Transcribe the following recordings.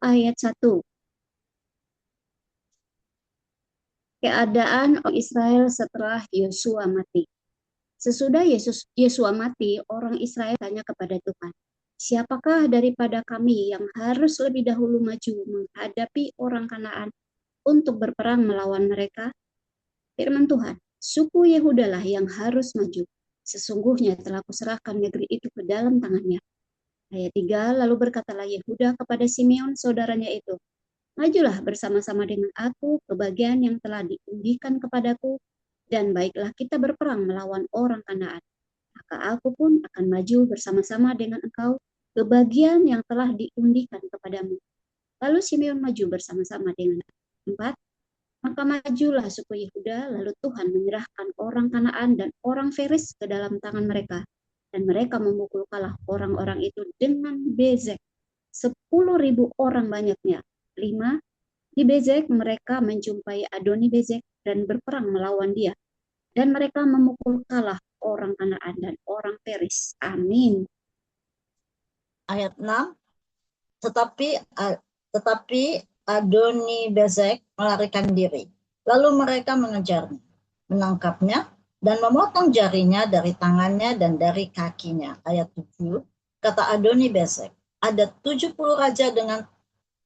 ayat 1. Keadaan orang Israel setelah Yosua mati. Sesudah Yosua mati, orang Israel tanya kepada Tuhan, siapakah daripada kami yang harus lebih dahulu maju menghadapi orang Kanaan untuk berperang melawan mereka? Firman Tuhan, suku Yehuda lah yang harus maju. Sesungguhnya telah kuserahkan negeri itu ke dalam tangannya. Ayat 3, lalu berkatalah Yehuda kepada Simeon saudaranya itu, majulah bersama-sama dengan aku ke bagian yang telah diundikan kepadaku, dan baiklah kita berperang melawan orang Kanaan. Maka aku pun akan maju bersama-sama dengan engkau ke bagian yang telah diundikan kepadamu. Lalu Simeon maju bersama-sama dengan 4. Maka majulah suku Yehuda, lalu Tuhan menyerahkan orang Kanaan dan orang Feris ke dalam tangan mereka. Dan mereka memukul kalah orang-orang itu dengan bezek. 10.000 orang banyaknya. 5. Di Bezek mereka menjumpai Adoni Bezek dan berperang melawan dia. Dan mereka memukul kalah orang Kanaan dan orang Peris. Amin. Ayat 6, tetapi Adoni Bezek melarikan diri. Lalu mereka mengejarnya, menangkapnya, dan memotong jarinya dari tangannya dan dari kakinya. Ayat 7, kata Adoni Bezek, ada 70 raja dengan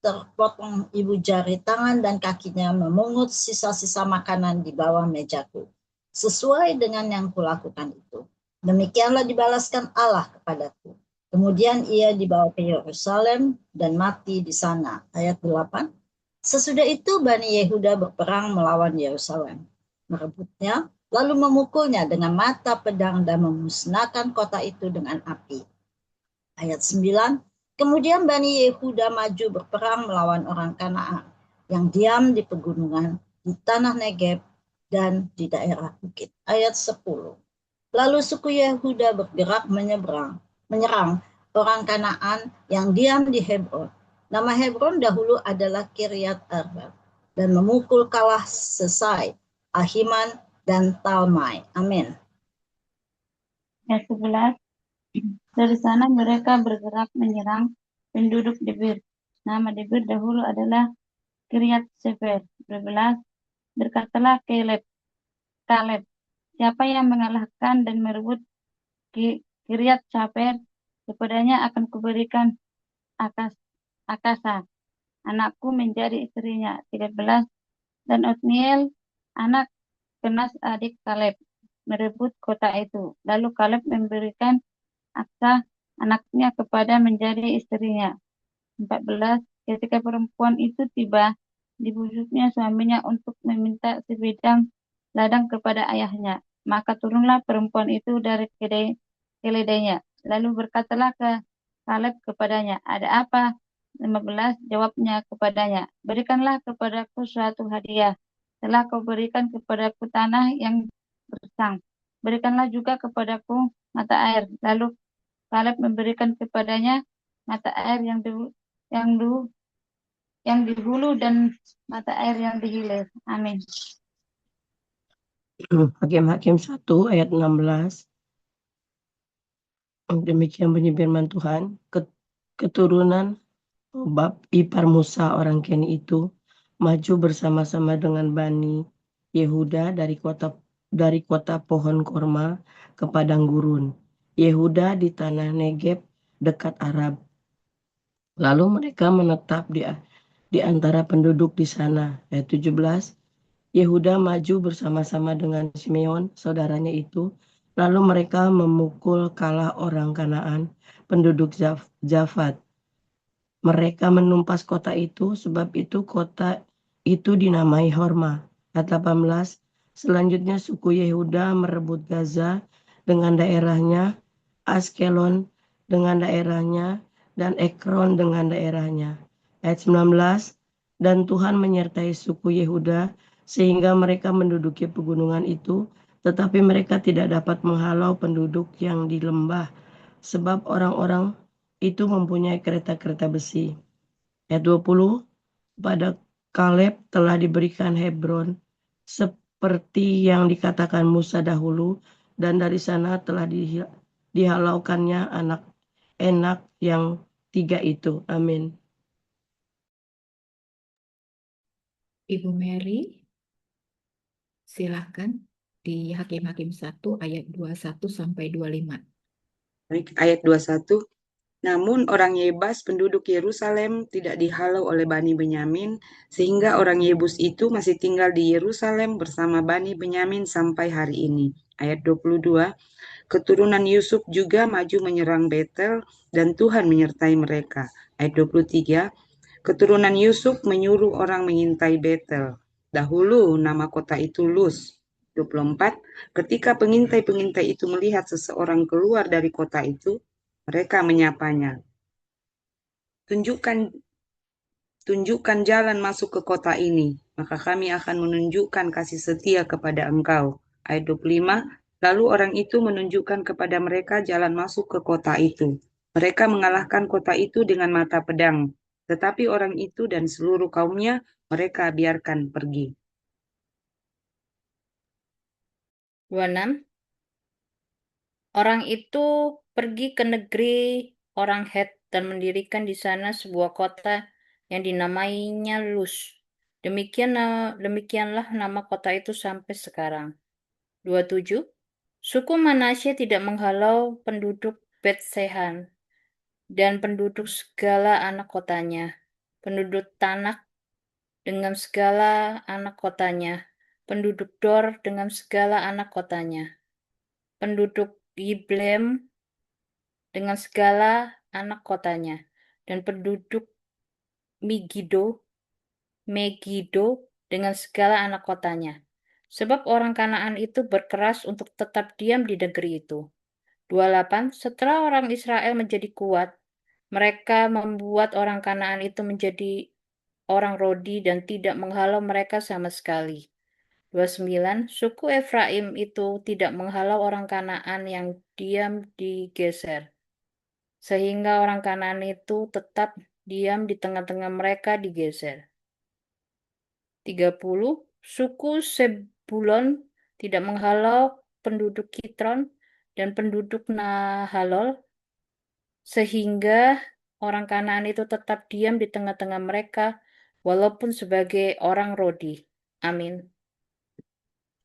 terpotong ibu jari tangan dan kakinya memungut sisa-sisa makanan di bawah mejaku. Sesuai dengan yang kulakukan itu. Demikianlah dibalaskan Allah kepadaku. Kemudian ia dibawa ke Yerusalem dan mati di sana. Ayat 8. Sesudah itu Bani Yehuda berperang melawan Yerusalem. Merebutnya, lalu memukulnya dengan mata pedang dan memusnahkan kota itu dengan api. Ayat 9. Kemudian Bani Yehuda maju berperang melawan orang Kanaan yang diam di pegunungan, di tanah Negeb, dan di daerah bukit. Ayat 10. Lalu suku Yehuda bergerak menyerang orang Kanaan yang diam di Hebron. Nama Hebron dahulu adalah Kiryat Arba, dan memukul kalah Sesai, Ahiman, dan Talmai. Amin. Ayat 11. Dari sana mereka bergerak menyerang penduduk Debir. Nama Debir dahulu adalah Kiryat Sefer. 12. Berkatalah Kaleb, siapa yang mengalahkan dan merebut Kiryat Sefer, kepadanya akan kuberikan Akasa, anakku menjadi istrinya. 13. Dan Otniel, anak Kenas adik Kaleb, merebut kota itu. Lalu Kaleb memberikan Aksa anaknya kepada menjadi istrinya. 14. Ketika perempuan itu tiba, dibujuknya suaminya untuk meminta sebidang ladang kepada ayahnya. Maka turunlah perempuan itu dari keledainya. Lalu berkatalah ke Kaleb kepadanya, ada apa? 15. Jawabnya kepadanya, berikanlah kepadaku suatu hadiah. Telah kau berikan kepadaku tanah yang gersang. Berikanlah juga kepadaku mata air. Lalu Kaleb memberikan kepadanya mata air yang di hulu dan mata air yang di hilir. Amin. Hakim-Hakim 1 ayat 16. Demikian bunyi firman Tuhan. Keturunan Hobab ipar Musa orang Keni itu maju bersama-sama dengan Bani Yehuda dari kota pohon korma ke padang gurun. Yehuda di tanah Negeb dekat Arab. Lalu mereka menetap di antara penduduk di sana. Ayat 17. Yehuda maju bersama-sama dengan Simeon, saudaranya itu. Lalu mereka memukul kalah orang Kanaan, penduduk Jafat. Mereka menumpas kota itu, sebab itu kota itu dinamai Horma. Ayat 18. Selanjutnya suku Yehuda merebut Gaza dengan daerahnya, Askelon dengan daerahnya, dan Ekron dengan daerahnya. Ayat 19. Dan Tuhan menyertai suku Yehuda sehingga mereka menduduki pegunungan itu, tetapi mereka tidak dapat menghalau penduduk yang di lembah, sebab orang-orang itu mempunyai kereta-kereta besi. Ayat 20. Pada Kaleb telah diberikan Hebron seperti yang dikatakan Musa dahulu, dan dari sana telah dihalaukannya anak Enak yang 3 itu. Amin. Ibu Mary, silahkan di Hakim-Hakim 1 ayat 21 sampai 25. Baik, ayat 21. Namun orang Yebus penduduk Yerusalem tidak dihalau oleh Bani Benyamin, sehingga orang Yebus itu masih tinggal di Yerusalem bersama Bani Benyamin sampai hari ini. Ayat 22. Keturunan Yusuf juga maju menyerang Betel dan Tuhan menyertai mereka. Ayat 23. Keturunan Yusuf menyuruh orang mengintai Betel. Dahulu nama kota itu Luz. 24. Ketika pengintai-pengintai itu melihat seseorang keluar dari kota itu, mereka menyapanya. Tunjukkan jalan masuk ke kota ini, maka kami akan menunjukkan kasih setia kepada engkau. Ayat 25. Lalu orang itu menunjukkan kepada mereka jalan masuk ke kota itu. Mereka mengalahkan kota itu dengan mata pedang. Tetapi orang itu dan seluruh kaumnya mereka biarkan pergi. 26. Orang itu pergi ke negeri orang Het dan mendirikan di sana sebuah kota yang dinamainya Luz. Demikianlah nama kota itu sampai sekarang. 27. Suku Manasye tidak menghalau penduduk Bet-Sehan dan penduduk segala anak kotanya, penduduk Tanak dengan segala anak kotanya, penduduk Dor dengan segala anak kotanya, penduduk Yiblem dengan segala anak kotanya, dan penduduk Megido dengan segala anak kotanya. Sebab orang Kanaan itu berkeras untuk tetap diam di negeri itu. 28. Setelah orang Israel menjadi kuat, mereka membuat orang Kanaan itu menjadi orang Rodi dan tidak menghalau mereka sama sekali. 29. Suku Efraim itu tidak menghalau orang Kanaan yang diam di Geser, sehingga orang Kanaan itu tetap diam di tengah-tengah mereka di Geser. 30. Suku Sebulon tidak menghalau penduduk Kitron dan penduduk Nahalol, sehingga orang Kanaan itu tetap diam di tengah-tengah mereka, walaupun sebagai orang Rodi. Amin.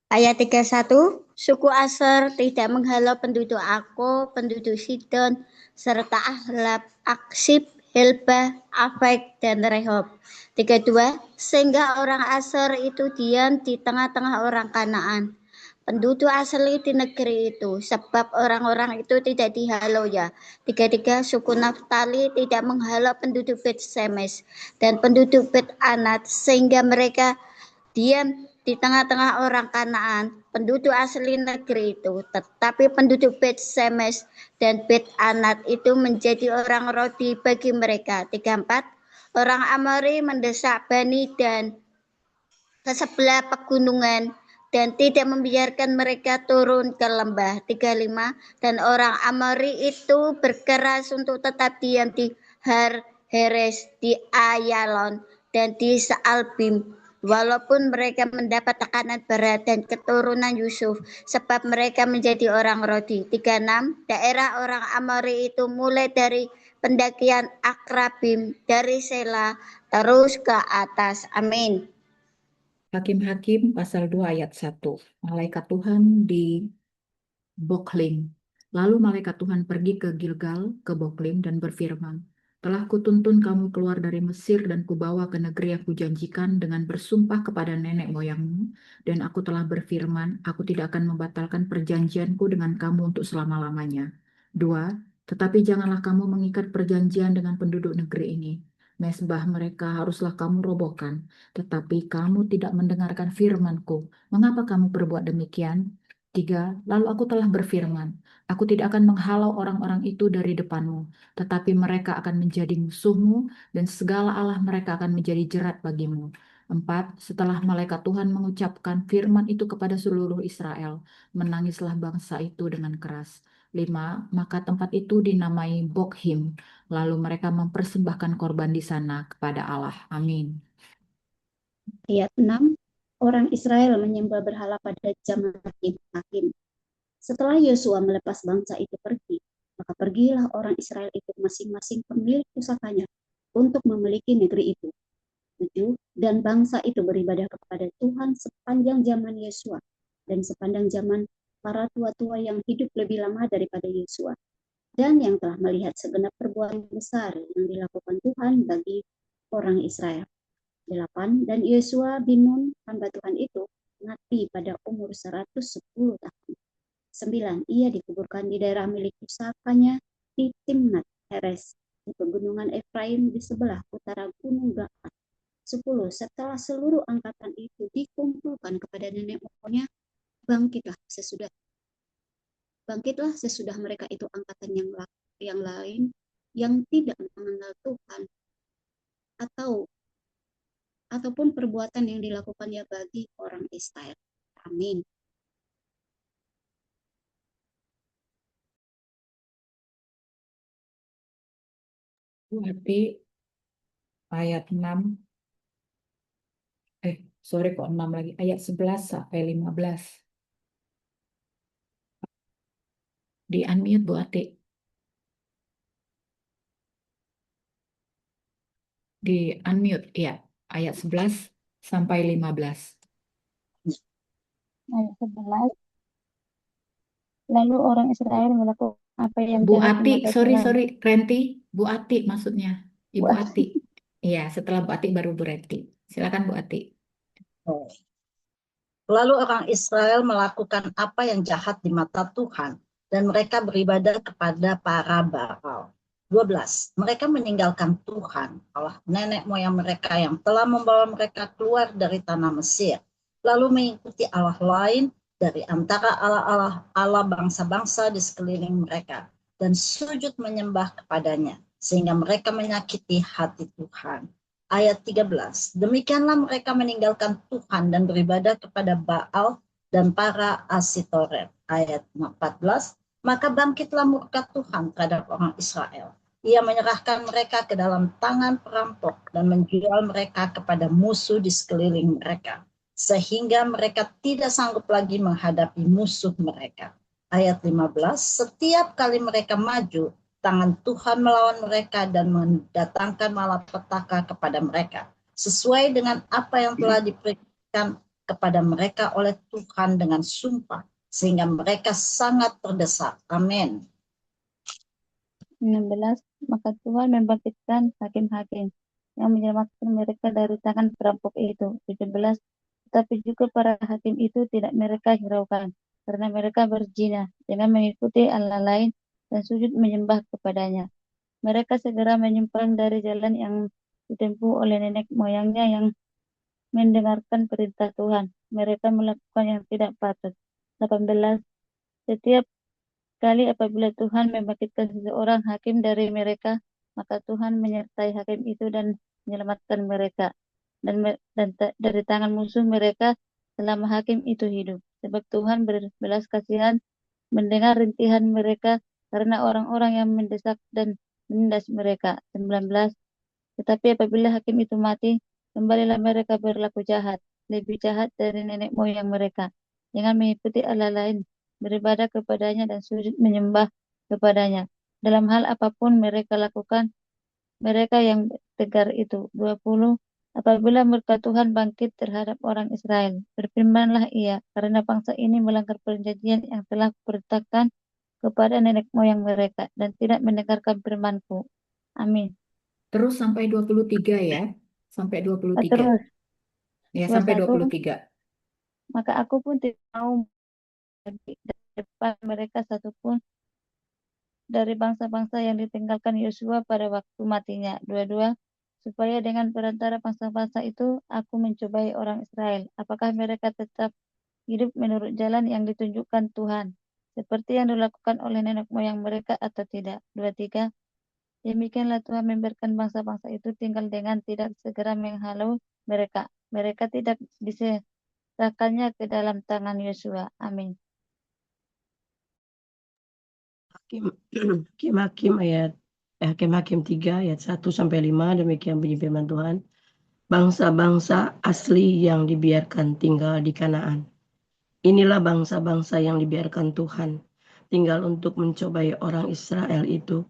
Ayat 31, suku Aser tidak menghalau penduduk Ako, penduduk Sidon, serta Ahlab, Aksib, Helba, Afek, dan Rehob. 32, sehingga orang Aser itu diam di tengah-tengah orang Kanaan, penduduk asli di negeri itu, sebab orang-orang itu tidak dihalau ya. 33, suku Naftali tidak menghalau penduduk Bet Semes dan penduduk Bet Anat, sehingga mereka diam di tengah-tengah orang Kanaan, penduduk asli negeri itu, tetapi penduduk Bet Semes dan Bet Anat itu menjadi orang Rodi bagi mereka. 34, orang Amori mendesak Bani dan ke sebelah pegunungan dan tidak membiarkan mereka turun ke lembah. 35, dan orang Amori itu berkeras untuk tetap diam di Har Heres, di Ayalon, dan di Saalbim, walaupun mereka mendapat tekanan berat dan keturunan Yusuf, sebab mereka menjadi orang Rodi. 36, daerah orang Amori itu mulai dari pendakian Akrabim, dari Sela, terus ke atas. Amin. Hakim-Hakim pasal 2 ayat 1. Malaikat Tuhan di Bokhlim. Lalu malaikat Tuhan pergi ke Gilgal, ke Bokhlim, dan berfirman, telah kutuntun kamu keluar dari Mesir dan kubawa ke negeri yang kujanjikan dengan bersumpah kepada nenek moyangmu, dan aku telah berfirman, aku tidak akan membatalkan perjanjianku dengan kamu untuk selama-lamanya. 2. Tetapi janganlah kamu mengikat perjanjian dengan penduduk negeri ini. Mesbah mereka haruslah kamu robohkan, tetapi kamu tidak mendengarkan firman-Ku. Mengapa kamu berbuat demikian? 3. Lalu aku telah berfirman, aku tidak akan menghalau orang-orang itu dari depanmu, tetapi mereka akan menjadi musuhmu dan segala Allah mereka akan menjadi jerat bagimu. 4. Setelah malaikat Tuhan mengucapkan firman itu kepada seluruh Israel, menangislah bangsa itu dengan keras. 5. Maka tempat itu dinamai Bokhim, lalu mereka mempersembahkan korban di sana kepada Allah. Amin. Ayat 6, orang Israel menyembah berhala pada zaman hakim-hakim. Setelah Yosua melepas bangsa itu pergi, maka pergilah orang Israel itu masing-masing pemilik pusakanya untuk memiliki negeri itu. 7, dan bangsa itu beribadah kepada Tuhan sepanjang zaman Yesua dan sepanjang zaman para tua-tua yang hidup lebih lama daripada Yesua, dan yang telah melihat segenap perbuatan besar yang dilakukan Tuhan bagi orang Israel. 8. Dan Yesua bin Nun, hamba Tuhan itu, mati pada umur 110 tahun. 9. Ia dikuburkan di daerah milik pusakanya di Timnat Heres, di pegunungan Efraim di sebelah utara Gunung Gaash. 10. Setelah seluruh angkatan itu dikumpulkan kepada nenek moyangnya, bangkitlah sesudah mereka itu angkatan yang lain yang tidak mengenal Tuhan ataupun perbuatan yang dilakukannya bagi orang Israel. Amin. Berarti ayat 6, sorry kok 6 lagi, ayat 11 sampai 15. Di unmute Bu Ati. Di unmute, ya. Ayat 11 sampai 15. Ayat 11. Lalu orang Israel melakukan apa yang Bu jahat di Ati, mata sorry, Tuhan. Renti, Bu Ati maksudnya. Ibu Bu Ati. Iya, setelah Bu Ati baru Bu Renti. Silakan Bu Ati. Lalu orang Israel melakukan apa yang jahat di mata Tuhan, dan mereka beribadah kepada para Baal. 12. Mereka meninggalkan Tuhan, Allah nenek moyang mereka yang telah membawa mereka keluar dari tanah Mesir, lalu mengikuti Allah lain dari antara Allah bangsa-bangsa di sekeliling mereka, dan sujud menyembah kepadanya, sehingga mereka menyakiti hati Tuhan. Ayat 13, demikianlah mereka meninggalkan Tuhan dan beribadah kepada Baal dan para Asitoret. Ayat 14, maka bangkitlah murka Tuhan terhadap orang Israel. Ia menyerahkan mereka ke dalam tangan perampok dan menjual mereka kepada musuh di sekeliling mereka, sehingga mereka tidak sanggup lagi menghadapi musuh mereka. Ayat 15, setiap kali mereka maju, tangan Tuhan melawan mereka dan mendatangkan malapetaka kepada mereka, sesuai dengan apa yang telah diberikan kepada mereka oleh Tuhan dengan sumpah, sehingga mereka sangat terdesak. Amin. 16. Maka Tuhan membangkitkan hakim-hakim yang menyelamatkan mereka dari tangan perampok itu. 17. Tetapi juga para hakim itu tidak mereka hiraukan, karena mereka berzina dengan mengikuti Allah lain dan sujud menyembah kepadanya. Mereka segera menyimpang dari jalan yang ditempuh oleh nenek moyangnya yang mendengarkan perintah Tuhan. Mereka melakukan yang tidak patut. 18. Setiap kali apabila Tuhan membangkitkan seseorang hakim dari mereka, maka Tuhan menyertai hakim itu dan menyelamatkan mereka dan dari tangan musuh mereka selama hakim itu hidup. Sebab Tuhan berbelas kasihan mendengar rintihan mereka karena orang-orang yang mendesak dan menindas mereka. 19. Tetapi apabila hakim itu mati, kembalilah mereka berlaku jahat, lebih jahat dari nenek moyang mereka, dengan mengikuti Allah lain, beribadah kepadanya dan sujud menyembah kepadanya. Dalam hal apapun mereka lakukan, mereka yang tegar itu. 20. Apabila murka Tuhan bangkit terhadap orang Israel, berfirmanlah ia, karena bangsa ini melanggar perjanjian yang telah kuperintahkan kepada nenek moyang mereka, dan tidak mendengarkan firman-Ku. Amin. Terus sampai 23 ya. Sampai 23. Terus, Ya, sampai 21. 23. Maka aku pun tidak mau di depan mereka satupun dari bangsa-bangsa yang ditinggalkan Yosua pada waktu matinya. 22. Supaya dengan perantara bangsa-bangsa itu aku mencobai orang Israel. Apakah mereka tetap hidup menurut jalan yang ditunjukkan Tuhan, seperti yang dilakukan oleh nenek moyang mereka atau tidak. 23. Demikianlah Tuhan memberikan bangsa-bangsa itu tinggal dengan tidak segera menghalau mereka. Mereka tidak diserahkannya ke dalam tangan Yosua. Amin. Hakim-Hakim 3 ayat 1 sampai 5, demikian bunyi firman Tuhan. Bangsa-bangsa asli yang dibiarkan tinggal di Kanaan. Inilah bangsa-bangsa yang dibiarkan Tuhan tinggal untuk mencobai orang Israel itu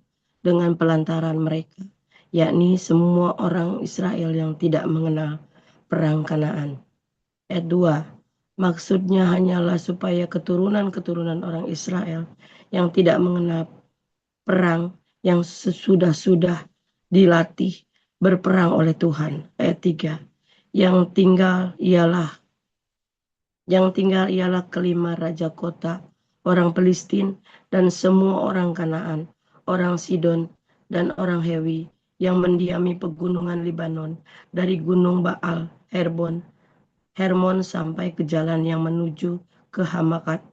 dengan pelantaran mereka, yakni semua orang Israel yang tidak mengenal perang Kanaan. Ayat 2. Maksudnya hanyalah supaya keturunan-keturunan orang Israel yang tidak mengenal perang, yang sesudah-sudah dilatih berperang oleh Tuhan. Ayat 3. Yang tinggal ialah kelima raja kota, orang Filistin, dan semua orang Kanaan, orang Sidon, dan orang Hewi, yang mendiami pegunungan Libanon, dari gunung Baal, Hermon sampai ke jalan yang menuju ke Hamat.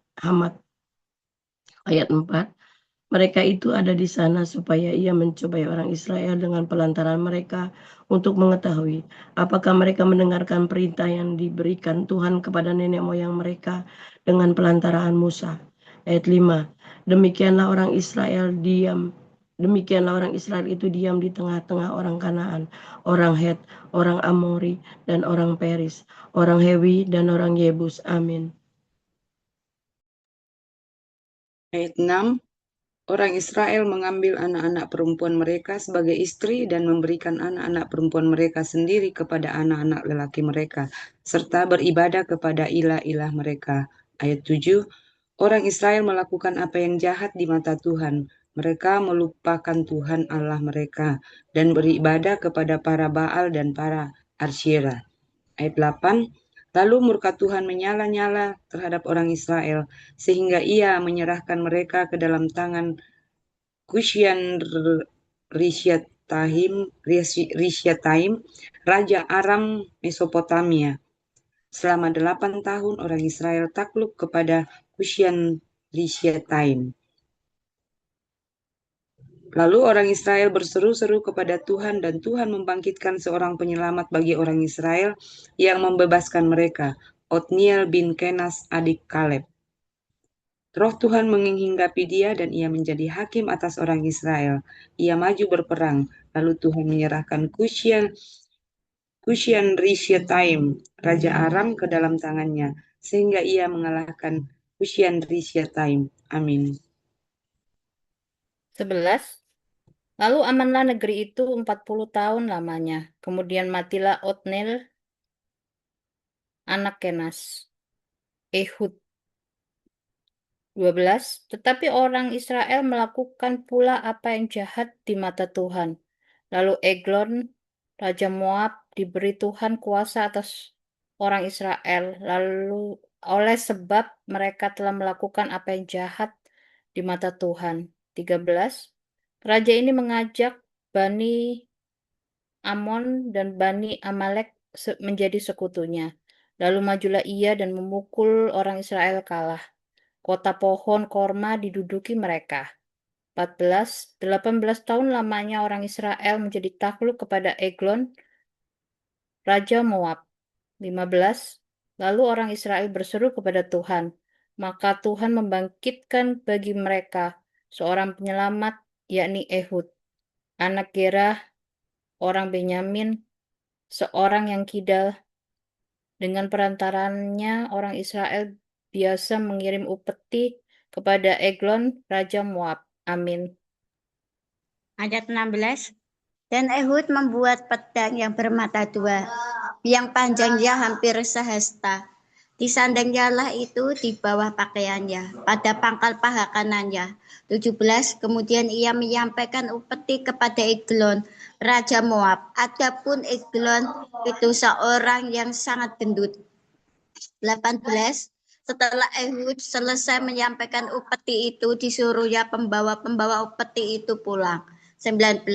Ayat 4. Mereka itu ada di sana supaya ia mencobai orang Israel dengan pelantaran mereka untuk mengetahui apakah mereka mendengarkan perintah yang diberikan Tuhan kepada nenek moyang mereka dengan pelantaran Musa. Ayat 5. Demikianlah orang Israel itu diam di tengah-tengah orang Kanaan, orang Het, orang Amori, dan orang Peris, orang Hewi, dan orang Yebus. Amin. Ayat 6. Orang Israel mengambil anak-anak perempuan mereka sebagai istri dan memberikan anak-anak perempuan mereka sendiri kepada anak-anak lelaki mereka, serta beribadah kepada ilah-ilah mereka. Ayat 7. Orang Israel melakukan apa yang jahat di mata Tuhan. Mereka melupakan Tuhan Allah mereka dan beribadah kepada para Baal dan para Asyera. Ayat 8. Lalu murka Tuhan menyala-nyala terhadap orang Israel, sehingga ia menyerahkan mereka ke dalam tangan Kusyan Rishyataim, Raja Aram Mesopotamia. Selama 8 tahun orang Israel takluk kepada Kusyan Rishyataim. Lalu orang Israel berseru-seru kepada Tuhan, dan Tuhan membangkitkan seorang penyelamat bagi orang Israel yang membebaskan mereka, Otniel bin Kenas adik Kaleb. Roh Tuhan menghinggapi dia dan ia menjadi hakim atas orang Israel. Ia maju berperang, lalu Tuhan menyerahkan Kusyan Rishyataim, Raja Aram, ke dalam tangannya, sehingga ia mengalahkan Kusyan Rishyataim. Amin. 11. Lalu amanlah negeri itu 40 tahun lamanya. Kemudian matilah Otniel, anak Kenas. Ehud. 12. Tetapi orang Israel melakukan pula apa yang jahat di mata Tuhan. Lalu Eglon, Raja Moab, diberi Tuhan kuasa atas orang Israel. Lalu oleh sebab mereka telah melakukan apa yang jahat di mata Tuhan. 13. Raja ini mengajak Bani Amon dan Bani Amalek menjadi sekutunya. Lalu majulah ia dan memukul orang Israel kalah. Kota pohon korma diduduki mereka. 14. 18 tahun lamanya orang Israel menjadi takluk kepada Eglon, Raja Moab. 15. Lalu orang Israel berseru kepada Tuhan. Maka Tuhan membangkitkan bagi mereka seorang penyelamat, yakni Ehud, anak Gerah, orang Benyamin, seorang yang kidal. Dengan perantarannya orang Israel biasa mengirim upeti kepada Eglon, Raja Moab. Amin. Ayat 16. Dan Ehud membuat pedang yang bermata dua, yang panjangnya hampir sehasta. Disandangnya itu di bawah pakaiannya, pada pangkal paha kanannya. 17. Kemudian ia menyampaikan upeti kepada Eglon, Raja Moab. Adapun Eglon itu seorang yang sangat gendut. 18. Setelah Ehud selesai menyampaikan upeti itu, disuruhnya pembawa-pembawa upeti itu pulang. 19.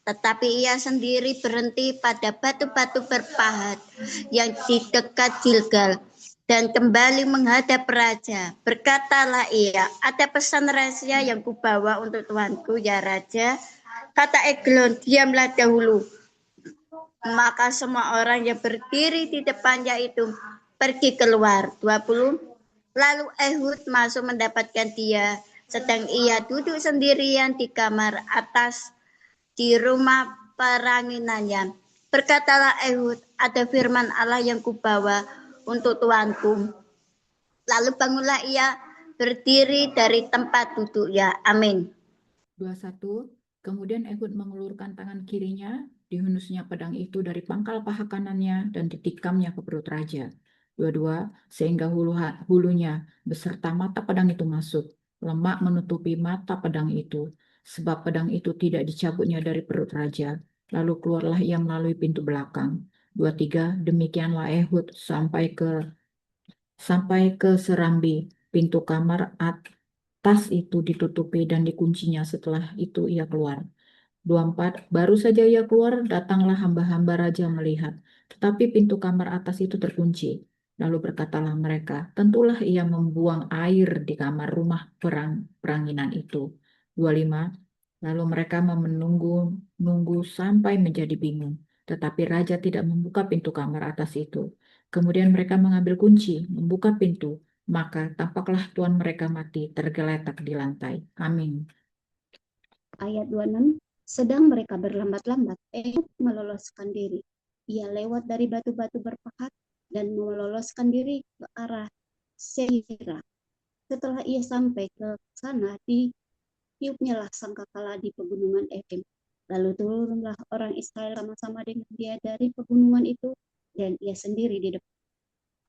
Tetapi ia sendiri berhenti pada batu-batu berpahat yang di dekat Gilgal dan kembali menghadap raja. Berkatalah ia, ada pesan rahasia yang kubawa untuk tuanku, ya raja. Kata Eglon, diamlah dahulu. Maka semua orang yang berdiri di depannya itu pergi keluar. 20. Lalu Ehud masuk mendapatkan dia, sedang ia duduk sendirian di kamar atas di rumah peranginannya. Berkatalah Ehud, ada firman Allah yang kubawa untuk tuanku. Lalu bangunlah ia berdiri dari tempat duduknya. Amin. 21. Kemudian Ehud mengulurkan tangan kirinya, dihunusnya pedang itu dari pangkal paha kanannya dan ditikamnya ke perut raja. Dua-dua, sehingga hulunya beserta mata pedang itu masuk. Lemak menutupi mata pedang itu, sebab pedang itu tidak dicabutnya dari perut raja. Lalu keluarlah ia melalui pintu belakang. Dua-tiga, demikianlah Ehud sampai ke serambi. Pintu kamar atas itu ditutupi dan dikuncinya. Setelah itu ia keluar. 24, baru saja ia keluar, datanglah hamba-hamba raja melihat. Tetapi pintu kamar atas itu terkunci. Lalu berkatalah mereka, tentulah ia membuang air di kamar rumah peranginan itu. 25, lalu mereka menunggu sampai menjadi bingung. Tetapi raja tidak membuka pintu kamar atas itu. Kemudian mereka mengambil kunci, membuka pintu. Maka tampaklah tuan mereka mati, tergeletak di lantai. Amin. Ayat 26, sedang mereka berlambat-lambat, Ehud meloloskan diri. Ia lewat dari batu-batu berpahat dan meloloskan diri ke arah Seira. Setelah ia sampai ke sana, ditiupnya lah sangkakala di pegunungan Efraim. Lalu turunlah orang Israel sama-sama dengan dia dari pegunungan itu, dan ia sendiri di depan.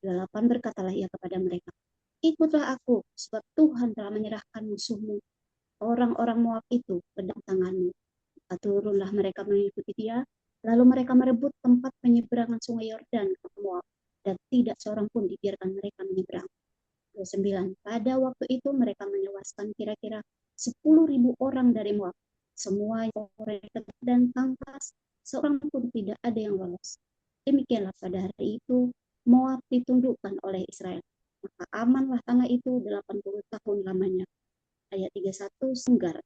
8, berkatalah ia kepada mereka, ikutlah aku, sebab Tuhan telah menyerahkan musuhmu, orang-orang Moab itu, ke tanganmu. Turunlah mereka mengikuti dia, lalu mereka merebut tempat penyeberangan sungai Yordan ke Moab, dan tidak seorang pun dibiarkan mereka menyeberang. 29, pada waktu itu mereka menewaskan kira-kira 10.000 orang dari Moab. Semua mereka dan tangkas, seorang pun tidak ada yang lolos. Demikianlah pada hari itu Moab ditundukkan oleh Israel. Maka amanlah tanah itu 80 tahun lamanya. Ayat 31, Senggar.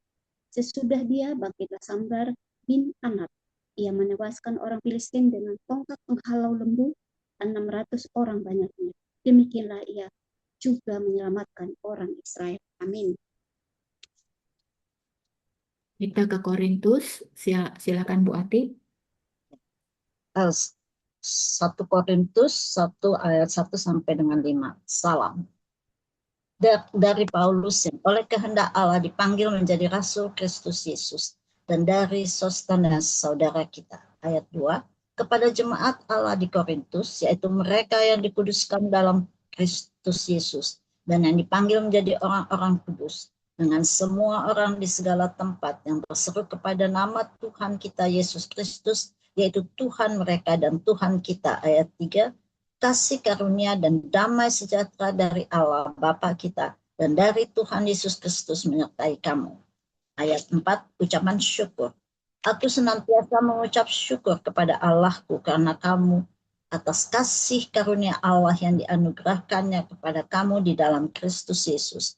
Sesudah dia bangkitlah Sambar bin Anat. Ia menewaskan orang Filistin dengan tongkat penghalau lembu, 600 orang banyaknya. Demikianlah ia juga menyelamatkan orang Israel. Amin. Kita ke Korintus, silakan Bu Ati. 1 Korintus 1 ayat 1 sampai dengan 5. Salam. Dari Paulus yang oleh kehendak Allah dipanggil menjadi Rasul Kristus Yesus, dan dari Sostenes saudara kita. Ayat 2, kepada jemaat Allah di Korintus, yaitu mereka yang dikuduskan dalam Kristus Yesus, dan yang dipanggil menjadi orang-orang kudus, dengan semua orang di segala tempat yang berseru kepada nama Tuhan kita Yesus Kristus, yaitu Tuhan mereka dan Tuhan kita. Ayat 3, kasih karunia dan damai sejahtera dari Allah Bapa kita dan dari Tuhan Yesus Kristus menyertai kamu. Ayat 4, ucapan syukur. Aku senantiasa mengucap syukur kepada Allahku karena kamu, atas kasih karunia Allah yang dianugerahkannya kepada kamu di dalam Kristus Yesus.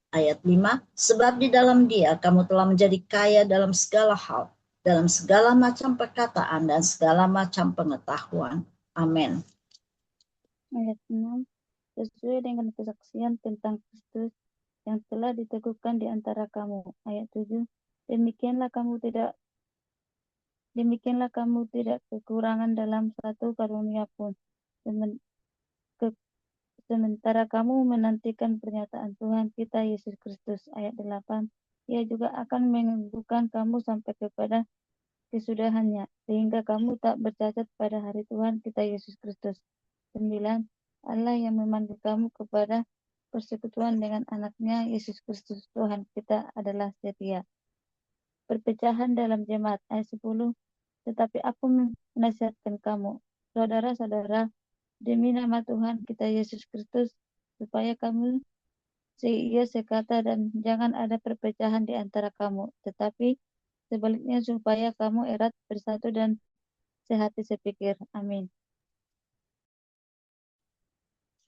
Ayat 5, sebab di dalam Dia kamu telah menjadi kaya dalam segala hal, dalam segala macam perkataan dan segala macam pengetahuan. Amin. Ayat 6, sesuai dengan kesaksian tentang Kristus yang telah diteguhkan di antara kamu. Ayat 7, demikianlah kamu tidak kekurangan dalam satu karunia pun, sementara kamu menantikan pernyataan Tuhan kita Yesus Kristus. Ayat 8, ia juga akan meneguhkan kamu sampai kepada kesudahannya, sehingga kamu tak bercacat pada hari Tuhan kita Yesus Kristus. 9, Allah yang memanggil kamu kepada persekutuan dengan anaknya Yesus Kristus Tuhan kita adalah setia. Perpecahan dalam jemaat. Ayat 10, tetapi aku menasihatkan kamu, saudara-saudara, demi nama Tuhan kita Yesus Kristus, supaya kamu seia sekata dan jangan ada perpecahan di antara kamu, tetapi sebaliknya supaya kamu erat bersatu dan sehati sepikir. Amin.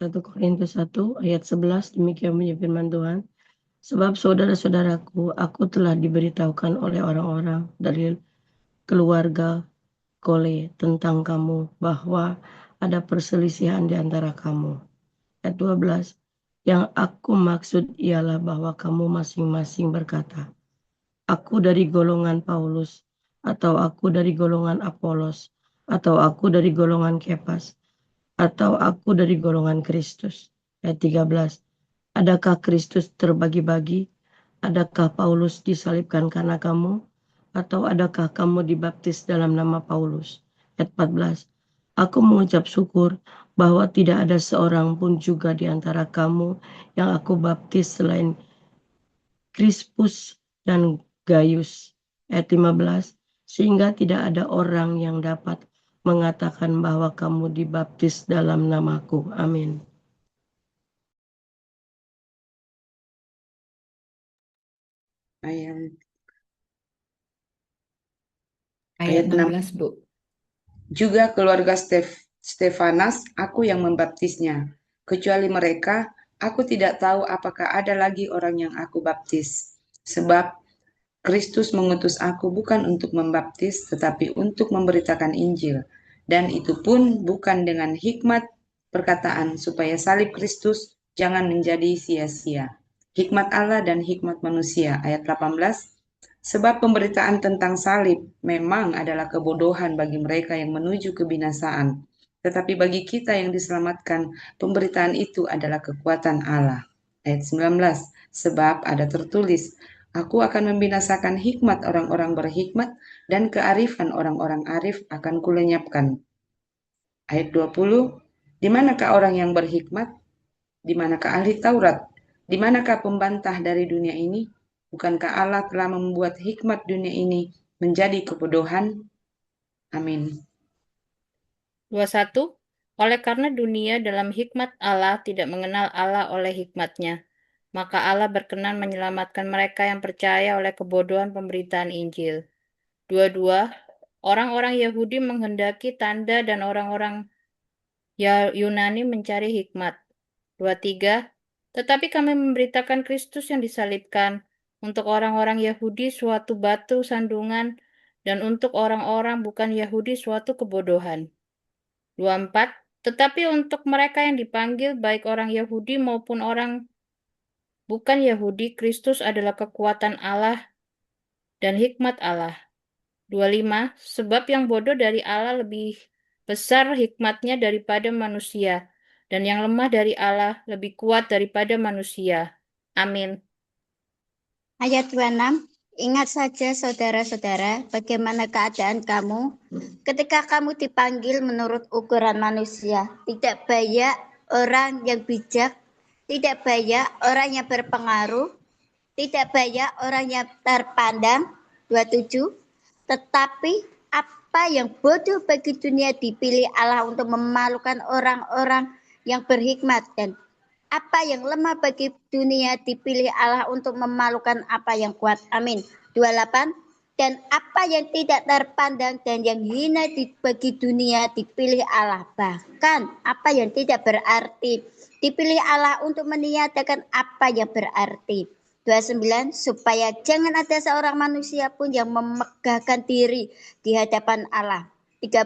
1 Korintus 1 ayat 11, demikian bunyi firman Tuhan. Sebab saudara-saudaraku, aku telah diberitahukan oleh orang-orang dari keluarga Kole tentang kamu, bahwa ada perselisihan di antara kamu. Ayat 12, yang aku maksud ialah bahwa kamu masing-masing berkata, aku dari golongan Paulus, atau aku dari golongan Apolos, atau aku dari golongan Kefas, atau aku dari golongan Kristus. Ayat 13, adakah Kristus terbagi-bagi? Adakah Paulus disalibkan karena kamu? Atau adakah kamu dibaptis dalam nama Paulus? Ayat 14. Aku mengucap syukur bahwa tidak ada seorang pun juga di antara kamu yang aku baptis selain Krispus dan Gaius. Ayat 15. Sehingga tidak ada orang yang dapat mengatakan bahwa kamu dibaptis dalam namaku. Amin. Ayat Ayat ayat 6. 16, Bu. Juga keluarga Stefanas aku yang membaptisnya. Kecuali mereka, aku tidak tahu apakah ada lagi orang yang aku baptis. Sebab Kristus mengutus aku bukan untuk membaptis, tetapi untuk memberitakan Injil. Dan itu pun bukan dengan hikmat perkataan, supaya salib Kristus jangan menjadi sia-sia. Hikmat Allah dan hikmat manusia. Ayat 18. Sebab pemberitaan tentang salib memang adalah kebodohan bagi mereka yang menuju kebinasaan. Tetapi bagi kita yang diselamatkan, pemberitaan itu adalah kekuatan Allah. Ayat 19. Sebab ada tertulis, Aku akan membinasakan hikmat orang-orang berhikmat dan kearifan orang-orang arif akan kulenyapkan. Ayat 20. Di manakah orang yang berhikmat? Di manakah ahli Taurat? Di manakah pembantah dari dunia ini? Bukankah Allah telah membuat hikmat dunia ini menjadi kebodohan? Amin. 21. Oleh karena dunia dalam hikmat Allah tidak mengenal Allah oleh hikmatnya, maka Allah berkenan menyelamatkan mereka yang percaya oleh kebodohan pemberitaan Injil. 22. Orang-orang Yahudi menghendaki tanda dan orang-orang Yunani mencari hikmat. 23. Tetapi kami memberitakan Kristus yang disalibkan, untuk orang-orang Yahudi suatu batu sandungan, dan untuk orang-orang bukan Yahudi suatu kebodohan. 24. Tetapi untuk mereka yang dipanggil, baik orang Yahudi maupun orang bukan Yahudi, Kristus adalah kekuatan Allah dan hikmat Allah. 25. Sebab yang bodoh dari Allah lebih besar hikmatnya daripada manusia, dan yang lemah dari Allah lebih kuat daripada manusia. Amin. Ayat 26. Ingat saja saudara-saudara, bagaimana keadaan kamu ketika kamu dipanggil menurut ukuran manusia. Tidak banyak orang yang bijak, tidak banyak orang yang berpengaruh, tidak banyak orang yang terpandang. 27. Tetapi apa yang bodoh bagi dunia dipilih Allah untuk memalukan orang-orang yang berhikmat, dan apa yang lemah bagi dunia dipilih Allah untuk memalukan apa yang kuat. Amin. 28. Dan apa yang tidak terpandang dan yang hina bagi dunia dipilih Allah. Bahkan apa yang tidak berarti dipilih Allah untuk meniadakan apa yang berarti. 29. Supaya jangan ada seorang manusia pun yang memegahkan diri di hadapan Allah. 30.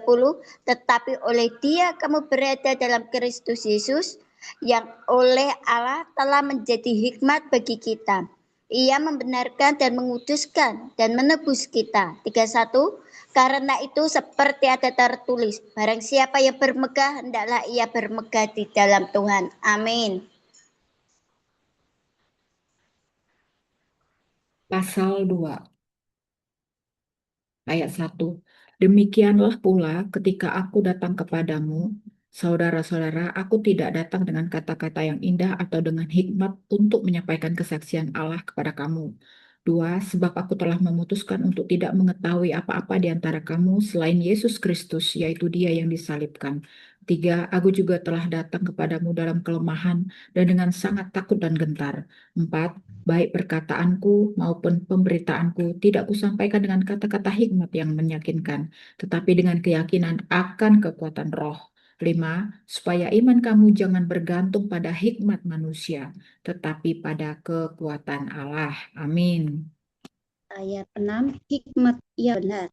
Tetapi oleh Dia kamu berada dalam Kristus Yesus, yang oleh Allah telah menjadi hikmat bagi kita. Ia membenarkan dan menguduskan dan menebus kita. 31. Karena itu seperti ada tertulis, barang siapa yang bermegah, hendaklah ia bermegah di dalam Tuhan. Amin. Pasal 2. Ayat 1. Demikianlah pula ketika aku datang kepadamu, saudara-saudara, aku tidak datang dengan kata-kata yang indah atau dengan hikmat untuk menyampaikan kesaksian Allah kepada kamu. 2. Sebab aku telah memutuskan untuk tidak mengetahui apa-apa di antara kamu selain Yesus Kristus, yaitu Dia yang disalibkan. 3. Aku juga telah datang kepadamu dalam kelemahan dan dengan sangat takut dan gentar. 4. Baik perkataanku maupun pemberitaanku tidak kusampaikan dengan kata-kata hikmat yang meyakinkan, tetapi dengan keyakinan akan kekuatan roh. 5. Supaya iman kamu jangan bergantung pada hikmat manusia, tetapi pada kekuatan Allah. Amin. Ayat 6. Hikmat yang benar.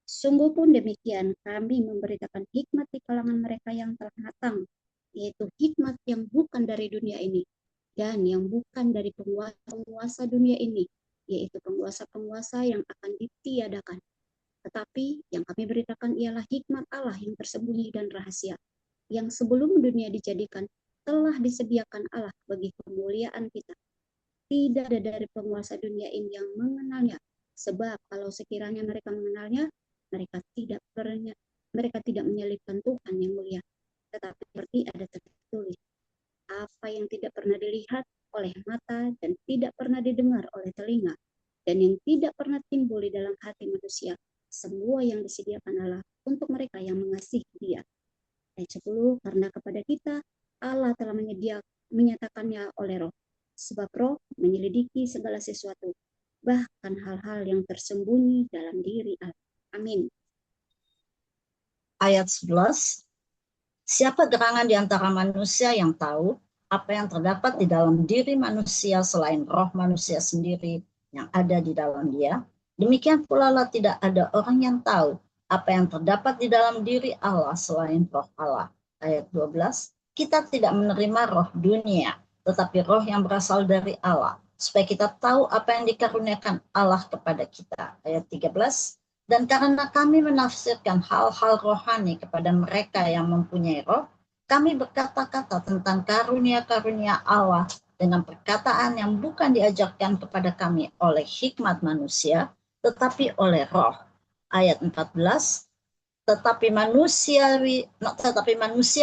Sungguh pun demikian, kami memberitakan hikmat di kalangan mereka yang telah matang, yaitu hikmat yang bukan dari dunia ini, dan yang bukan dari penguasa dunia ini, yaitu penguasa-penguasa yang akan ditiadakan. Tetapi yang kami beritakan ialah hikmat Allah yang tersembunyi dan rahasia, yang sebelum dunia dijadikan telah disediakan Allah bagi kemuliaan kita. Tidak ada dari penguasa dunia ini yang mengenalnya. Sebab kalau sekiranya mereka mengenalnya, mereka tidak menyalibkan Tuhan yang mulia. Tetapi seperti ada tertulis, apa yang tidak pernah dilihat oleh mata dan tidak pernah didengar oleh telinga dan yang tidak pernah timbul di dalam hati manusia, semua yang disediakan Allah untuk mereka yang mengasihi Dia. Ayat 10, karena kepada kita Allah telah menyatakannya oleh Roh, sebab Roh menyelidiki segala sesuatu, bahkan hal-hal yang tersembunyi dalam diri Allah. Amin. Ayat 11, siapa gerangan di antara manusia yang tahu apa yang terdapat di dalam diri manusia selain roh manusia sendiri yang ada di dalam dia? Demikian pula lah tidak ada orang yang tahu apa yang terdapat di dalam diri Allah selain roh Allah. Ayat 12, kita tidak menerima roh dunia, tetapi roh yang berasal dari Allah, supaya kita tahu apa yang dikaruniakan Allah kepada kita. Ayat 13, dan karena kami menafsirkan hal-hal rohani kepada mereka yang mempunyai roh, kami berkata-kata tentang karunia-karunia Allah dengan perkataan yang bukan diajarkan kepada kami oleh hikmat manusia, tetapi oleh roh. Ayat 14, tetapi manusia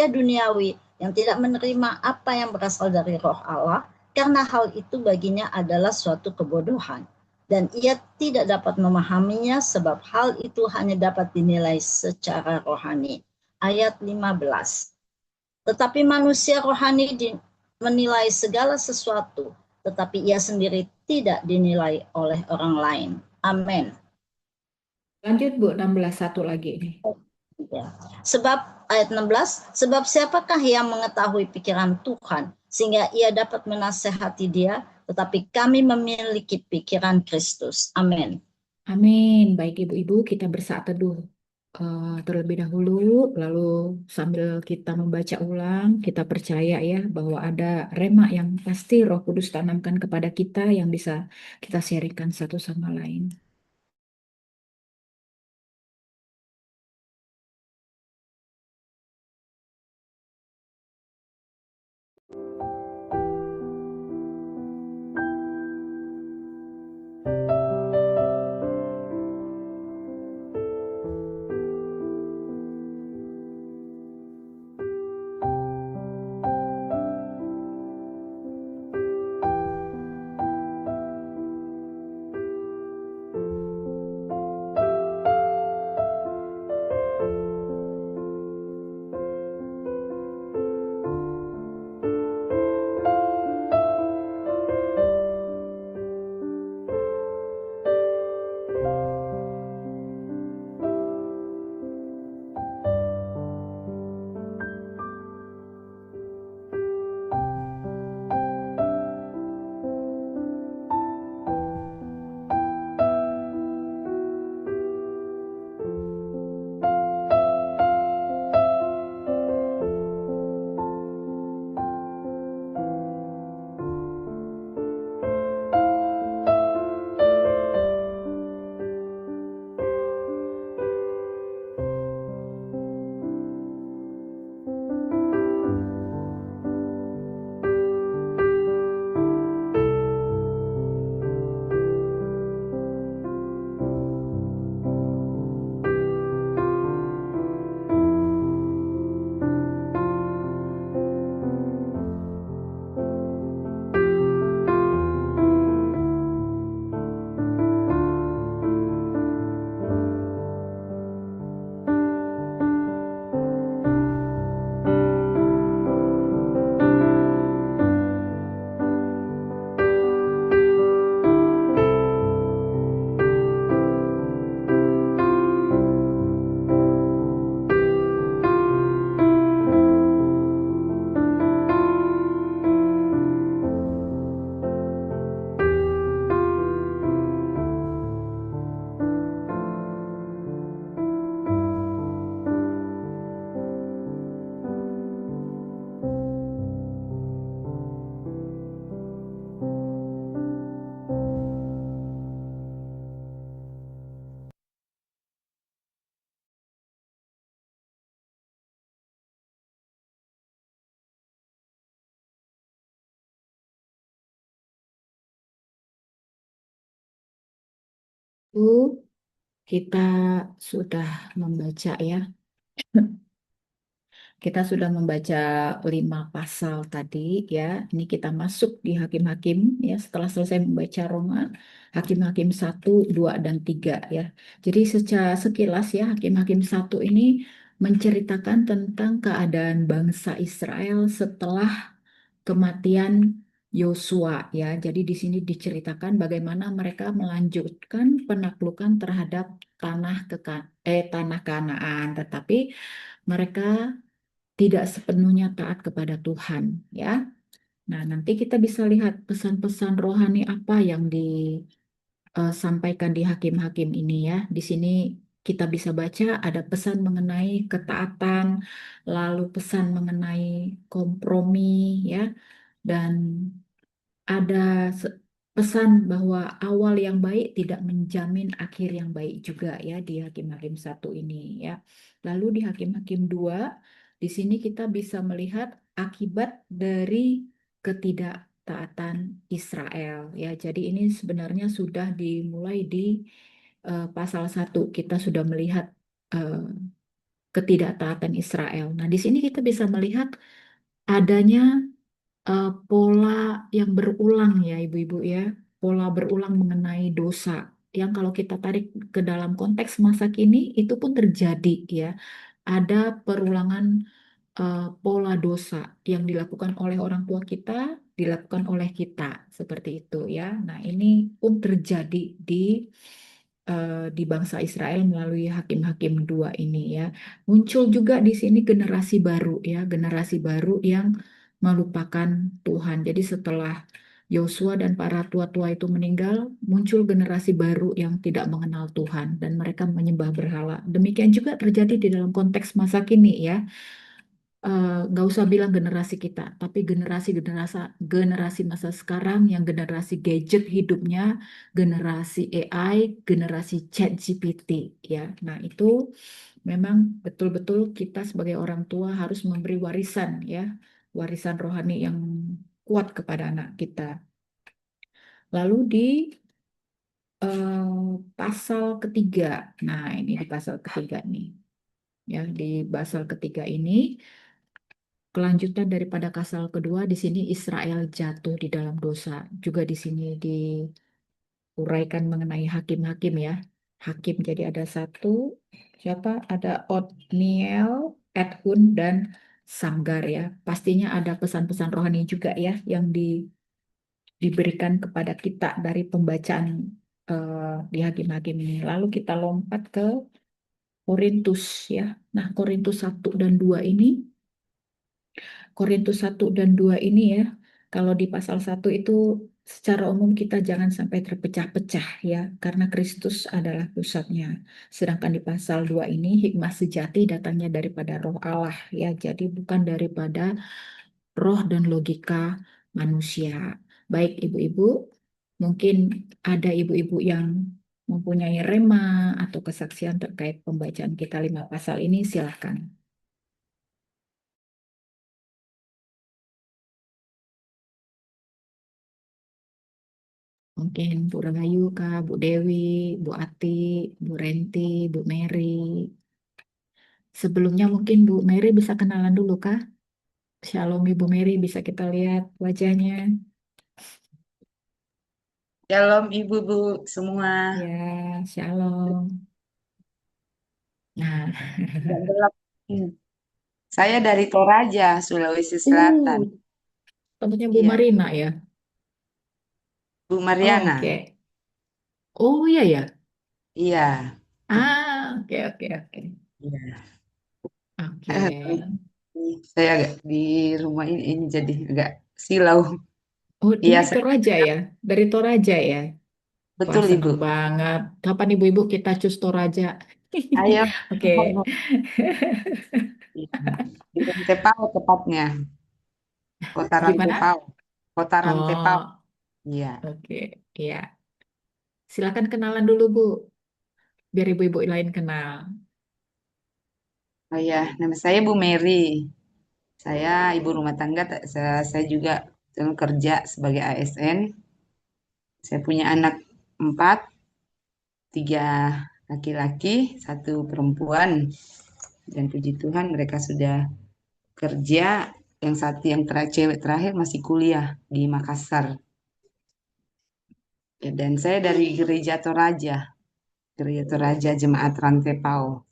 duniawi yang tidak menerima apa yang berasal dari roh Allah, karena hal itu baginya adalah suatu kebodohan. Dan ia tidak dapat memahaminya sebab hal itu hanya dapat dinilai secara rohani. Ayat 15. Tetapi manusia rohani menilai segala sesuatu, tetapi ia sendiri tidak dinilai oleh orang lain. Amin. Lanjut Bu, 16 satu lagi nih. Ya. Sebab ayat 16, sebab siapakah yang mengetahui pikiran Tuhan sehingga ia dapat menasehati dia, tetapi kami memiliki pikiran Kristus. Amin. Amin. Baik Ibu-ibu, kita bersaat teduh terlebih dahulu, lalu sambil kita membaca ulang, kita percaya ya bahwa ada rema yang pasti Roh Kudus tanamkan kepada kita yang bisa kita sharingkan satu sama lain. kita sudah membaca ya. Kita sudah membaca 5 pasal tadi ya. Ini kita masuk di Hakim-Hakim ya. Setelah selesai membaca Roma, Hakim-Hakim 1, 2, dan 3 ya. Jadi secara sekilas ya, Hakim-Hakim 1 ini menceritakan tentang keadaan bangsa Israel setelah kematian Yosua ya. Jadi di sini diceritakan bagaimana mereka melanjutkan penaklukan terhadap tanah Kanaan, tetapi mereka tidak sepenuhnya taat kepada Tuhan ya. Nah, nanti kita bisa lihat pesan-pesan rohani apa yang disampaikan di hakim-hakim ini ya. Di sini kita bisa baca ada pesan mengenai ketaatan, lalu pesan mengenai kompromi ya, dan ada pesan bahwa awal yang baik tidak menjamin akhir yang baik juga ya di Hakim-Hakim 1 ini ya. Lalu di Hakim-Hakim 2 di sini kita bisa melihat akibat dari ketidaktaatan Israel ya. Jadi ini sebenarnya sudah dimulai di pasal 1 kita sudah melihat eh, ketidaktaatan Israel. Nah, di sini kita bisa melihat adanya pola yang berulang ya ibu-ibu ya, pola berulang mengenai dosa yang kalau kita tarik ke dalam konteks masa kini itu pun terjadi ya, ada perulangan pola dosa yang dilakukan oleh orang tua kita, dilakukan oleh kita seperti itu ya. Nah ini pun terjadi di bangsa Israel melalui hakim-hakim 2 ini ya. Muncul juga di sini generasi baru ya, generasi baru yang melupakan Tuhan. Jadi setelah Yosua dan para tua-tua itu meninggal, muncul generasi baru yang tidak mengenal Tuhan dan mereka menyembah berhala. Demikian juga terjadi di dalam konteks masa kini ya. Nggak usah bilang generasi kita, tapi generasi masa sekarang yang generasi gadget hidupnya, generasi AI, generasi ChatGPT ya. Nah, itu memang betul-betul kita sebagai orang tua harus memberi warisan ya, warisan rohani yang kuat kepada anak kita. Lalu di pasal ketiga, nah ini di pasal ketiga nih, ya di pasal ketiga ini kelanjutan daripada pasal kedua di sini Israel jatuh di dalam dosa. Juga di sini diuraikan mengenai hakim-hakim ya. Hakim jadi ada satu siapa? Ada Otniel, Edhun dan Samgar ya. Pastinya ada pesan-pesan rohani juga ya yang diberikan kepada kita dari pembacaan di hakim-hakim ini. Lalu kita lompat ke Korintus ya. Nah, Korintus 1 dan 2 ini Korintus 1 dan 2 ini ya, kalau di pasal 1 itu secara umum kita jangan sampai terpecah-pecah ya, karena Kristus adalah pusatnya. Sedangkan di pasal 2 ini hikmah sejati datangnya daripada Roh Allah ya, jadi bukan daripada roh dan logika manusia. Baik ibu-ibu, mungkin ada ibu-ibu yang mempunyai rema atau kesaksian terkait pembacaan kita 5 pasal ini, silahkan. Mungkin Bu Rahayu, Kak, Bu Dewi, Bu Ati, Bu Renti, Bu Mary. Sebelumnya mungkin Bu Mary bisa kenalan dulu, Kak. Shalom Ibu Mary, bisa kita lihat wajahnya. Shalom ibu-ibu semua. Ya, shalom. Nah, Agak gelap. Saya dari Toraja, Sulawesi Selatan. tentunya Bu Iya, Marina ya. Bu Mariana. Oke. Oh iya ya. Iya, Oke, oke, oke. iya. Oke. Saya agak di rumah ini jadi agak silau. Oh, Iya, dari saya Toraja ya. Dari Toraja ya. Wah, betul seneng Ibu. banget. Kapan ibu-ibu kita cus Toraja? Ayo. Oke. Di Rantepao tepatnya, Kota Di mana? Rantepao. Kota Rantepao. Oh, Iya. oke. Iya. Silakan kenalan dulu, Bu. Biar ibu-ibu lain kenal. Oh ya, nama saya Bu Mary. Saya ibu rumah tangga, saya juga kerja sebagai ASN. Saya punya anak 4, 3 laki-laki, 1 perempuan. Dan puji Tuhan mereka sudah kerja. Yang satu yang cewek terakhir masih kuliah di Makassar. Ya, dan saya dari Gereja Toraja Jemaat Rantepau.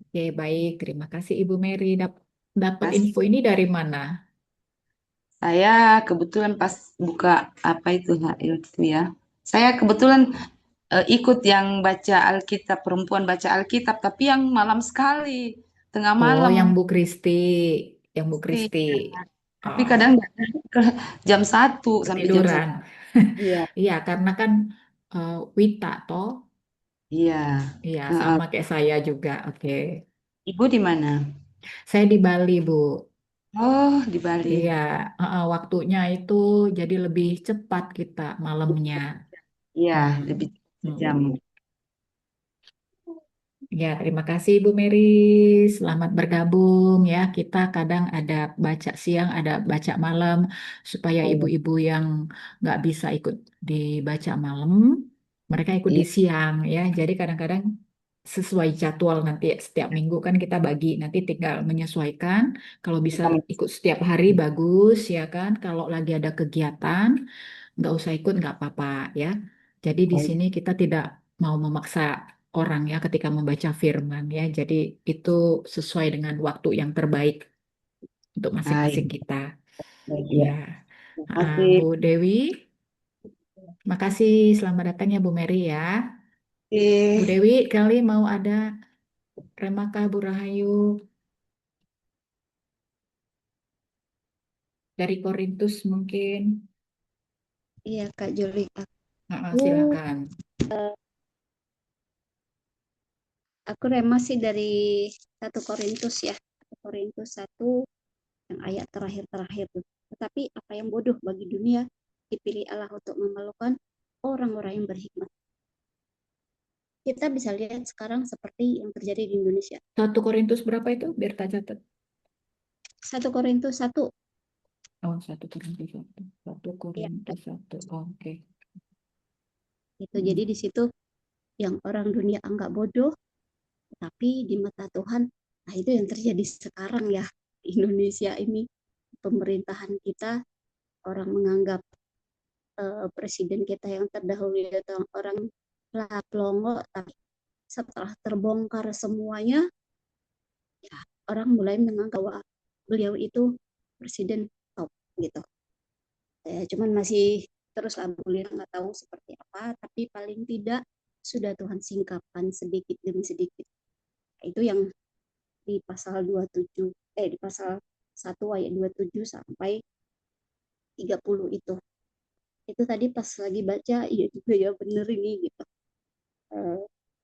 Oke, baik. Terima kasih Ibu Mary. Dapat Kasih. info ini dari mana? Saya kebetulan pas buka apa itu ya. Saya kebetulan ikut yang baca Alkitab, perempuan baca Alkitab, tapi yang malam sekali, tengah Oh, yang malam. Bu Kristi. Yang Bu Kristi. Tapi Oh, kadang ke jam 1 sampai jam 1. ketiduran. Iya, Iya, karena kan Wita toh. iya. Iya, Heeh. sama kayak saya juga. Oke. Ibu di mana? Saya di Bali, Bu. Oh, di Bali. Iya, waktunya itu jadi lebih cepat kita malamnya. Iya, Mm-mm. lebih Mm-mm. sejam. Ya, terima kasih Ibu Mary. Selamat bergabung ya. Kita kadang ada baca siang, ada baca malam, supaya Oh, ibu-ibu yang nggak bisa ikut dibaca malam, mereka ikut di iya, siang ya. Jadi kadang-kadang sesuai jadwal nanti setiap minggu kan kita bagi, nanti tinggal menyesuaikan. Kalau bisa kita ikut setiap hari bagus ya kan. Kalau lagi ada kegiatan, nggak usah ikut nggak apa-apa ya. Jadi di baik, sini kita tidak mau memaksa orang ya ketika membaca firman ya. Jadi itu sesuai dengan waktu yang terbaik untuk masing-masing baik, kita. baik, ya. Ya, Terima kasih. Bu Dewi, makasih. Selamat datang ya Bu Mary ya. Bu Oke. Dewi, kali mau ada remakah Bu Rahayu dari Korintus mungkin? Iya, Kak Juli. Aku Silakan. aku remah sih dari 1 Korintus ya. 1 Korintus 1 yang ayat terakhir-terakhir tuh. Tetapi apa yang bodoh bagi dunia dipilih Allah untuk memalukan orang-orang yang berhikmat. Kita bisa lihat sekarang seperti yang terjadi di Indonesia. 1 Korintus berapa itu? Biar tak catat. 1 Korintus 1 Oh, 1 Korintus 1. 1 ya, Korintus 1. Oke. itu. Jadi di situ yang orang dunia anggap bodoh, tapi di mata Tuhan, nah itu yang terjadi sekarang ya di Indonesia ini. Pemerintahan kita, orang menganggap presiden kita yang terdahulu itu orang pelongo, tapi setelah terbongkar semuanya, ya orang mulai menganggap bahwa beliau itu presiden top gitu. Cuman masih terus gulir, nggak tahu seperti apa, tapi paling tidak sudah Tuhan singkapkan sedikit demi sedikit. Itu yang di pasal 27, di pasal 1 ayat 27 sampai 30 itu. Itu tadi pas lagi baca, iya juga ya bener ini gitu.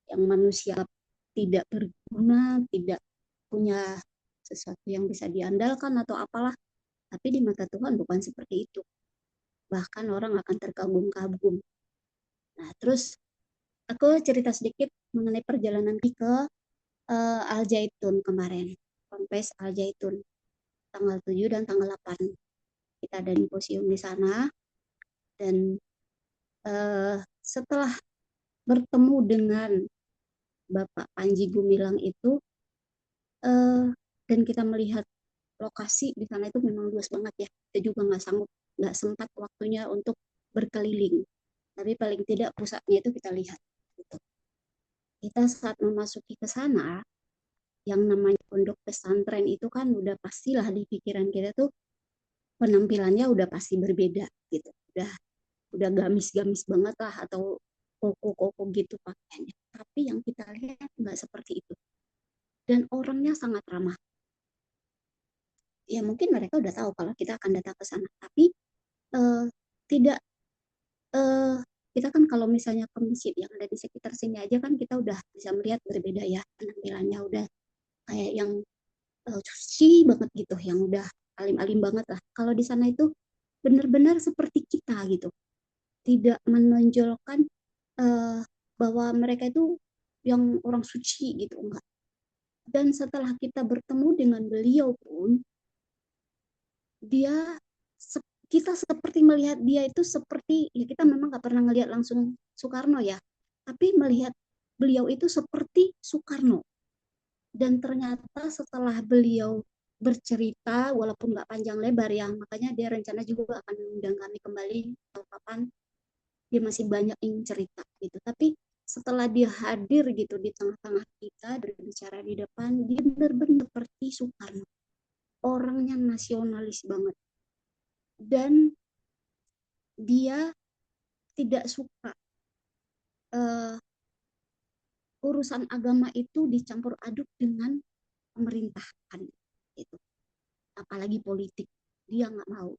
Yang manusia tidak berguna, tidak punya sesuatu yang bisa diandalkan atau apalah. Tapi di mata Tuhan bukan seperti itu. Bahkan orang akan terkagum-kagum. Nah, terus aku cerita sedikit mengenai perjalanan ke Al Zaitun kemarin. Ponpes Al Zaitun tanggal 7 dan tanggal 8. Kita ada simposium di sana. Dan setelah bertemu dengan Bapak Panji Gumilang itu, dan kita melihat lokasi di sana itu memang luas banget ya. Kita juga nggak sempat waktunya untuk berkeliling. Tapi paling tidak pusatnya itu kita lihat. Gitu. Kita saat memasuki ke sana, yang namanya pondok pesantren itu kan udah pastilah di pikiran kita tuh penampilannya udah pasti berbeda gitu. Udah gamis-gamis banget lah atau koko-koko gitu pakaiannya. Tapi yang kita lihat nggak seperti itu. Dan orangnya sangat ramah. Ya mungkin mereka udah tahu kalau kita akan datang ke sana. Tapi tidak, kita kan kalau misalnya ke masjid yang ada di sekitar sini aja kan kita udah bisa melihat berbeda ya penampilannya, udah kayak yang suci banget gitu, yang udah alim-alim banget lah. Kalau di sana itu benar-benar seperti kita gitu, tidak menonjolkan bahwa mereka itu yang orang suci gitu, enggak. Dan setelah kita bertemu dengan beliau pun, dia kita seperti melihat dia itu seperti, ya kita memang nggak pernah ngelihat langsung Soekarno ya, tapi melihat beliau itu seperti Soekarno. Dan ternyata setelah beliau bercerita, walaupun nggak panjang lebar ya, makanya dia rencana juga akan mengundang kami kembali atau kapan, dia masih banyak yang cerita gitu. Tapi setelah dia hadir gitu di tengah-tengah kita, berbicara di depan, dia benar-benar seperti Soekarno. Orangnya nasionalis banget. Dan dia tidak suka urusan agama itu dicampur aduk dengan pemerintahan itu, apalagi politik, dia nggak mau.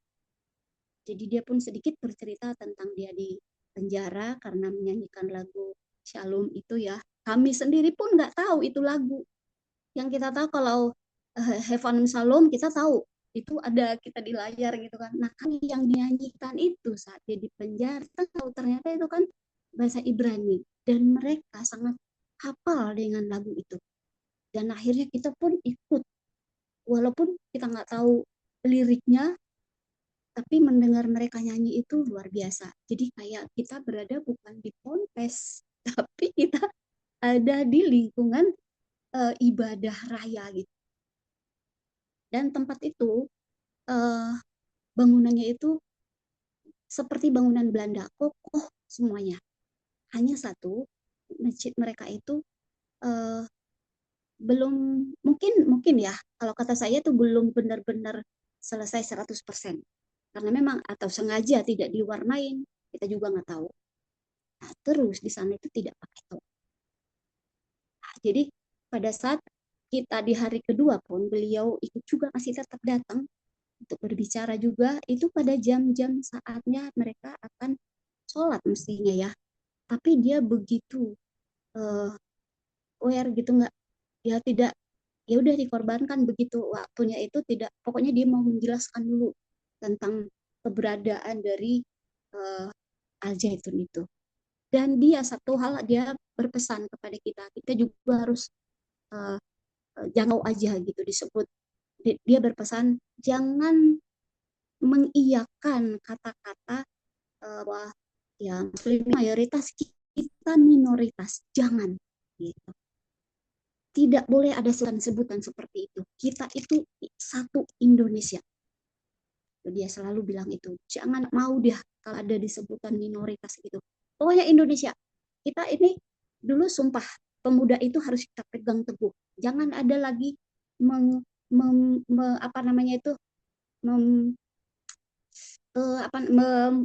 Jadi dia pun sedikit bercerita tentang dia di penjara karena menyanyikan lagu Shalom itu ya. Kami sendiri pun nggak tahu itu lagu. Yang kita tahu kalau Heaven Shalom kita tahu itu ada kita di layar gitu kan. Nah kami yang dinyanyikan itu saat dia di penjara tahu ternyata itu kan bahasa Ibrani dan mereka sangat hafal dengan lagu itu. Dan akhirnya kita pun ikut walaupun kita nggak tahu liriknya, tapi mendengar mereka nyanyi itu luar biasa. Jadi kayak kita berada bukan di ponpes, tapi kita ada di lingkungan ibadah raya gitu. Dan tempat itu bangunannya itu seperti bangunan Belanda, kokoh semuanya. Hanya satu, masjid mereka itu belum, mungkin ya, kalau kata saya itu belum benar-benar selesai 100%. Karena memang atau sengaja tidak diwarnain, kita juga nggak tahu. Nah, terus di sana itu tidak pakai toa. Nah, jadi pada saat kita di hari kedua pun beliau ikut juga masih tetap datang untuk berbicara juga. Itu pada jam-jam saatnya mereka akan sholat mestinya ya. Tapi dia begitu aware gitu, nggak, ya tidak, ya udah dikorbankan begitu waktunya itu tidak, pokoknya dia mau menjelaskan dulu tentang keberadaan dari Al-Zaitun itu. Dan dia satu hal dia berpesan kepada kita juga harus jangkau aja gitu disebut. Dia berpesan jangan mengiyakan kata-kata bahwa ya Muslim mayoritas kita minoritas, jangan gitu. Tidak boleh ada sebutan seperti itu. Kita itu satu Indonesia. Dia selalu bilang itu. Jangan mau dia kalau ada disebutan minoritas gitu. Pokoknya Indonesia. Kita ini dulu sumpah pemuda itu harus kita pegang teguh. Jangan ada lagi apa namanya itu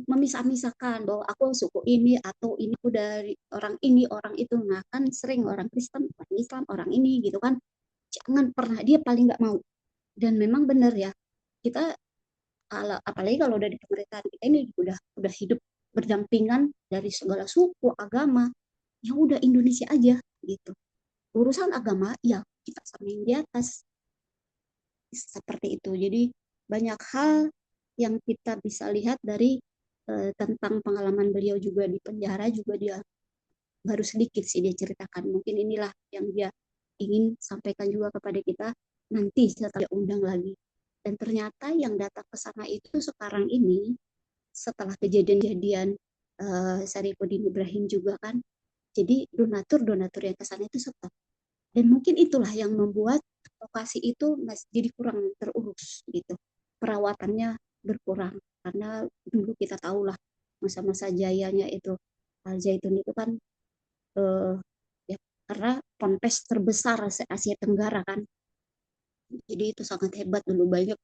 memisah-misahkan bahwa aku suku ini atau ini aku dari orang itu. Nah kan sering orang Kristen, orang Islam, orang ini gitu kan. Jangan pernah, dia paling nggak mau. Dan memang benar ya, kita apalagi kalau udah di pemerintahan kita ini udah hidup berdampingan dari segala suku, agama, ya udah Indonesia aja gitu. Urusan agama ya kita samain di atas. Seperti itu. Jadi banyak hal yang kita bisa lihat dari tentang pengalaman beliau juga di penjara juga dia baru sedikit sih dia ceritakan. Mungkin inilah yang dia ingin sampaikan juga kepada kita nanti setelah undang lagi. Dan ternyata yang datang ke sana itu sekarang ini setelah kejadian-kejadian Sarifuddin Ibrahim juga kan. Jadi donatur yang ke sana itu stop. Dan mungkin itulah yang membuat lokasi itu jadi kurang terurus gitu. Perawatannya berkurang karena dulu kita tahulah masa-masa jayanya itu Al-Zaitun itu kan ya, karena ponpes terbesar se-Asia Tenggara kan. Jadi itu sangat hebat dulu, banyak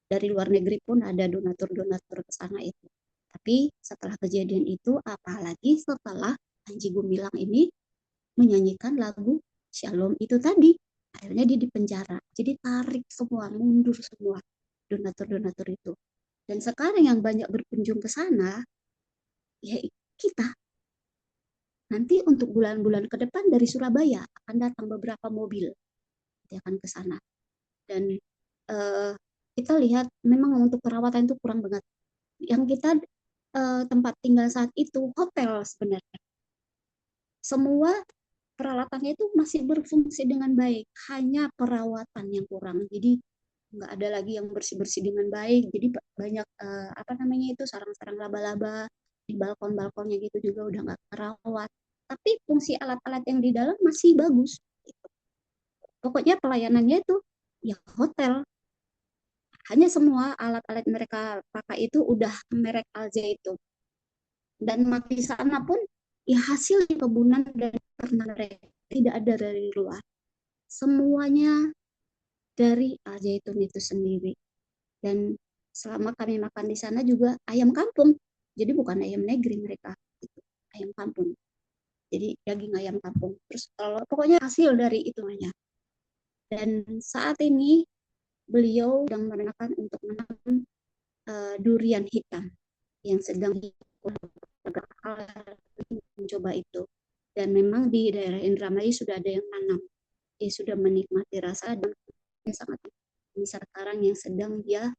dari luar negeri pun ada donatur-donatur ke sana itu. Tapi setelah kejadian itu, apalagi setelah Panji Gumilang ini menyanyikan lagu Shalom itu tadi, akhirnya dia dipenjara. Jadi tarik semua, mundur semua donatur-donatur itu. Dan sekarang yang banyak berkunjung ke sana, ya kita. Nanti untuk bulan-bulan ke depan dari Surabaya akan datang beberapa mobil yang akan ke sana. Dan kita lihat memang untuk perawatan itu kurang banget. Yang kita tempat tinggal saat itu hotel sebenarnya. Semua peralatannya itu masih berfungsi dengan baik, hanya perawatan yang kurang. Jadi nggak ada lagi yang bersih-bersih dengan baik. Jadi banyak apa namanya itu sarang-sarang laba-laba di balkon-balkonnya gitu juga udah nggak terawat. Tapi fungsi alat-alat yang di dalam masih bagus. Gitu. Pokoknya pelayanannya itu ya hotel. Hanya semua alat-alat mereka pakai itu udah merek Al Zaitun. Dan di sana pun ya hasil kebunan dan ternak mereka tidak ada dari luar. Semuanya dari Al Zaitun itu sendiri. Dan selama kami makan di sana juga ayam kampung. Jadi bukan ayam negeri mereka, gitu. Ayam kampung. Jadi daging ayam kampung. Terus kalau pokoknya hasil dari itu aja. Dan saat ini beliau sedang merencanakan untuk menanam durian hitam yang sedang mencoba itu. Dan memang di daerah Indramayu sudah ada yang nanam. Dia sudah menikmati rasa dan sangat besar sekarang yang sedang dia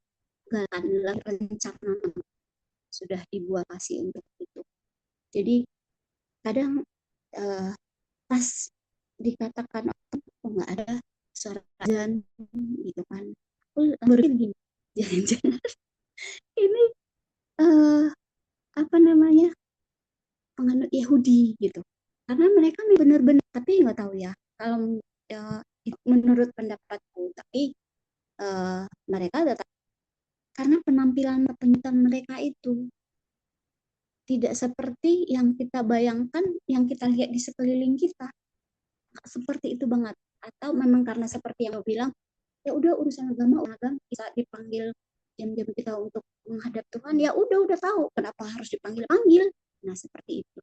dalam rencana sudah dibuat kasih untuk itu. Jadi kadang pas dikatakan oh nggak ada suara azan gitu kan, aku berpikir gini, jangan-jangan ini apa namanya penganut Yahudi gitu, karena mereka benar-benar, tapi nggak tahu ya kalau menurut pendapatku, tapi mereka tetap karena penampilan mereka itu tidak seperti yang kita bayangkan, yang kita lihat di sekeliling kita. Seperti itu banget. Atau memang karena seperti yang lo bilang, ya udah urusan agama bisa dipanggil jam-jam kita untuk menghadap Tuhan, ya udah tahu kenapa harus dipanggil-panggil. Nah, seperti itu.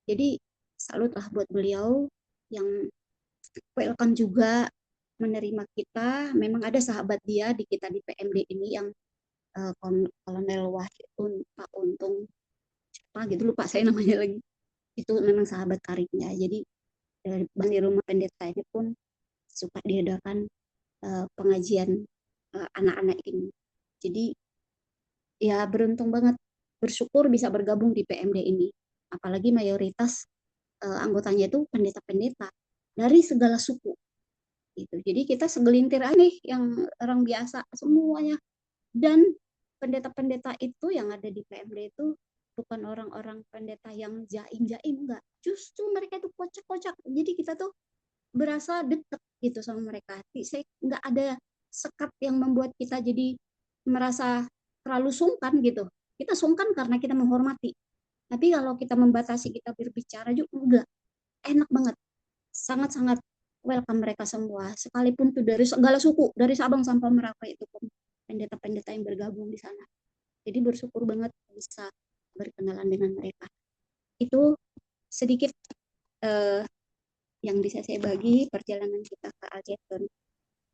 Jadi salutlah buat beliau yang welcome juga menerima kita. Memang ada sahabat dia di kita di PMD ini yang Kolonel Wahid Pak Untung gitu, lupa saya namanya lagi, itu memang sahabat karibnya. Jadi dari rumah pendeta ini pun suka diadakan pengajian anak-anak ini. Jadi ya beruntung banget, bersyukur bisa bergabung di PMD ini, apalagi mayoritas anggotanya itu pendeta-pendeta dari segala suku gitu. Jadi kita segelintir aja yang orang biasa semuanya, dan pendeta-pendeta itu yang ada di PMD itu bukan orang-orang pendeta yang jaim-jaim, enggak. Justru mereka itu kocak-kocak. Jadi kita tuh berasa deket gitu sama mereka. Saya nggak ada sekat yang membuat kita jadi merasa terlalu sungkan gitu. Kita sungkan karena kita menghormati. Tapi kalau kita membatasi kita berbicara juga enggak. Enak banget. Sangat-sangat welcome mereka semua. Sekalipun tuh dari segala suku, dari Sabang sampai Merauke itu pun pendeta-pendeta yang bergabung di sana. Jadi bersyukur banget bisa berkenalan dengan mereka. Itu sedikit yang bisa saya bagi perjalanan kita ke Al Zaitun.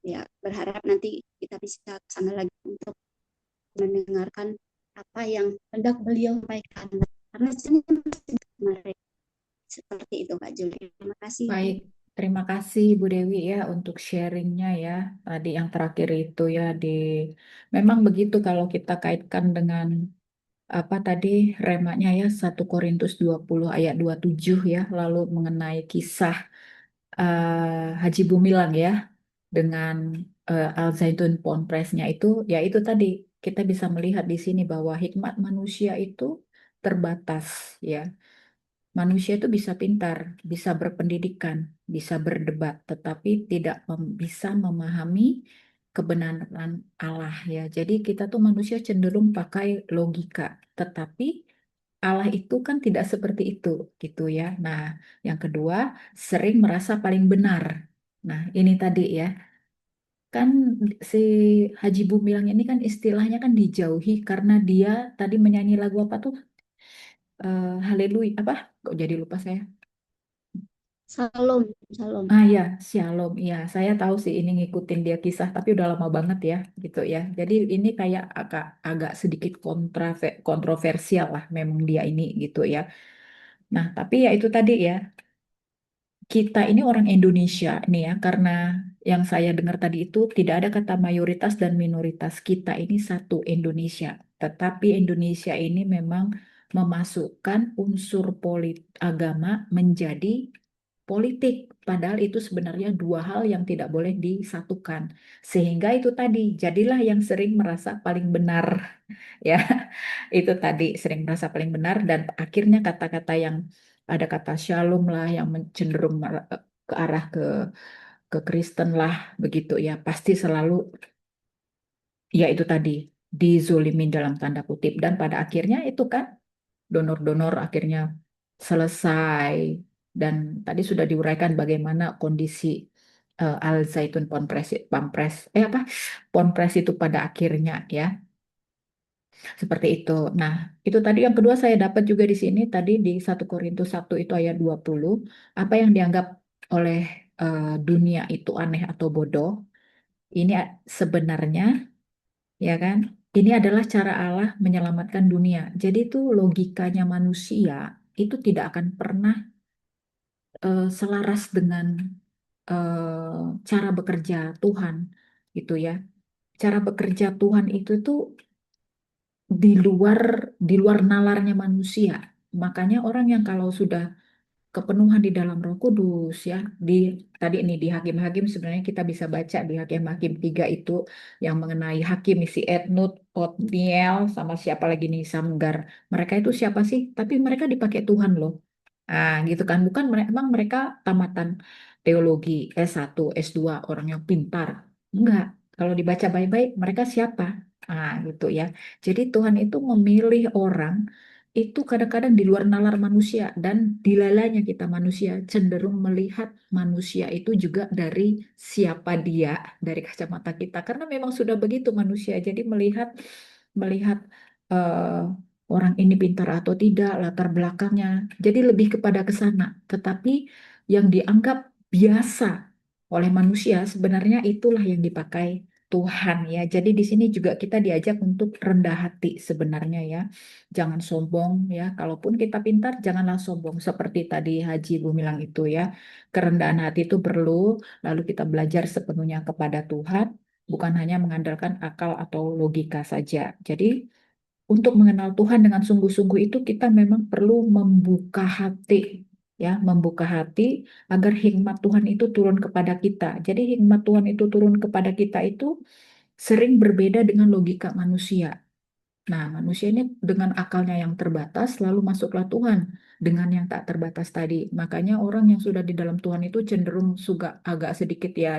Ya, berharap nanti kita bisa ke sana lagi untuk mendengarkan apa yang hendak beliau sampaikan. Karena mereka seperti itu Kak Juli. Terima kasih. Baik, terima kasih Bu Dewi ya untuk sharingnya ya. Tadi yang terakhir itu ya memang begitu kalau kita kaitkan dengan apa tadi remanya ya 1 Korintus 20 ayat 27 ya, lalu mengenai kisah Haji Bumilang ya dengan Al Zaitun Pond Press-nya itu, ya itu tadi kita bisa melihat di sini bahwa hikmat manusia itu terbatas ya. Manusia itu bisa pintar, bisa berpendidikan, bisa berdebat, tetapi tidak bisa memahami kebenaran Allah ya. Jadi kita tuh manusia cenderung pakai logika, tetapi Allah itu kan tidak seperti itu gitu ya. Nah, yang kedua, sering merasa paling benar. Nah, ini tadi ya. Kan si Haji Bumilang ini kan istilahnya kan dijauhi karena dia tadi menyanyi lagu apa tuh? Haleluya apa? Kok jadi lupa saya? Salam, salam. Ah ya, Shalom. Iya, saya tahu sih ini ngikutin dia kisah, tapi udah lama banget ya, gitu ya. Jadi ini kayak agak sedikit kontroversial lah, memang dia ini gitu ya. Nah, tapi ya itu tadi ya, kita ini orang Indonesia nih ya, karena yang saya dengar tadi itu tidak ada kata mayoritas dan minoritas. Kita ini satu Indonesia, tetapi Indonesia ini memang memasukkan unsur agama menjadi politik. Padahal itu sebenarnya dua hal yang tidak boleh disatukan. Sehingga itu tadi, jadilah yang sering merasa paling benar. Ya, itu tadi sering merasa paling benar dan akhirnya kata-kata yang ada kata shalom lah yang cenderung ke arah ke Kristen lah begitu ya. Pasti selalu ya itu tadi dizolimin dalam tanda kutip dan pada akhirnya itu kan donor-donor akhirnya selesai dan tadi sudah diuraikan bagaimana kondisi Al Zaitun Ponpes itu pada akhirnya ya seperti itu. Nah, itu tadi yang kedua saya dapat juga di sini tadi di 1 Korintus 1 itu ayat 20 apa yang dianggap oleh dunia itu aneh atau bodoh ini sebenarnya ya kan? Ini adalah cara Allah menyelamatkan dunia. Jadi itu logikanya manusia itu tidak akan pernah selaras dengan cara bekerja Tuhan, gitu ya. Cara bekerja Tuhan itu tuh di luar nalarnya manusia. Makanya orang yang kalau sudah kepenuhan di dalam Roh Kudus ya di tadi ini di Hakim-Hakim sebenarnya kita bisa baca di Hakim-Hakim 3 itu yang mengenai hakim si Etnut, Otniel sama siapa lagi nih Samgar. Mereka itu siapa sih? Tapi mereka dipakai Tuhan loh. Ah, gitu kan. Bukan emang mereka tamatan teologi S1, S2, orang yang pintar. Enggak. Kalau dibaca baik-baik, mereka siapa? Ah, gitu ya. Jadi Tuhan itu memilih orang itu kadang-kadang di luar nalar manusia dan dilalanya kita manusia cenderung melihat manusia itu juga dari siapa dia dari kacamata kita karena memang sudah begitu manusia jadi melihat melihat orang ini pintar atau tidak latar belakangnya jadi lebih kepada ke sana tetapi yang dianggap biasa oleh manusia sebenarnya itulah yang dipakai Tuhan ya. Jadi di sini juga kita diajak untuk rendah hati sebenarnya ya. Jangan sombong ya. Kalaupun kita pintar, janganlah sombong. Seperti tadi Haji Bu bilang itu ya. Kerendahan hati itu perlu. Lalu kita belajar sepenuhnya kepada Tuhan. Bukan hanya mengandalkan akal atau logika saja. Jadi untuk mengenal Tuhan dengan sungguh-sungguh itu kita memang perlu membuka hati. Ya, membuka hati agar hikmat Tuhan itu turun kepada kita. Jadi hikmat Tuhan itu turun kepada kita itu sering berbeda dengan logika manusia. Nah, manusia ini dengan akalnya yang terbatas, lalu masuklah Tuhan dengan yang tak terbatas tadi. Makanya orang yang sudah di dalam Tuhan itu cenderung suka agak sedikit ya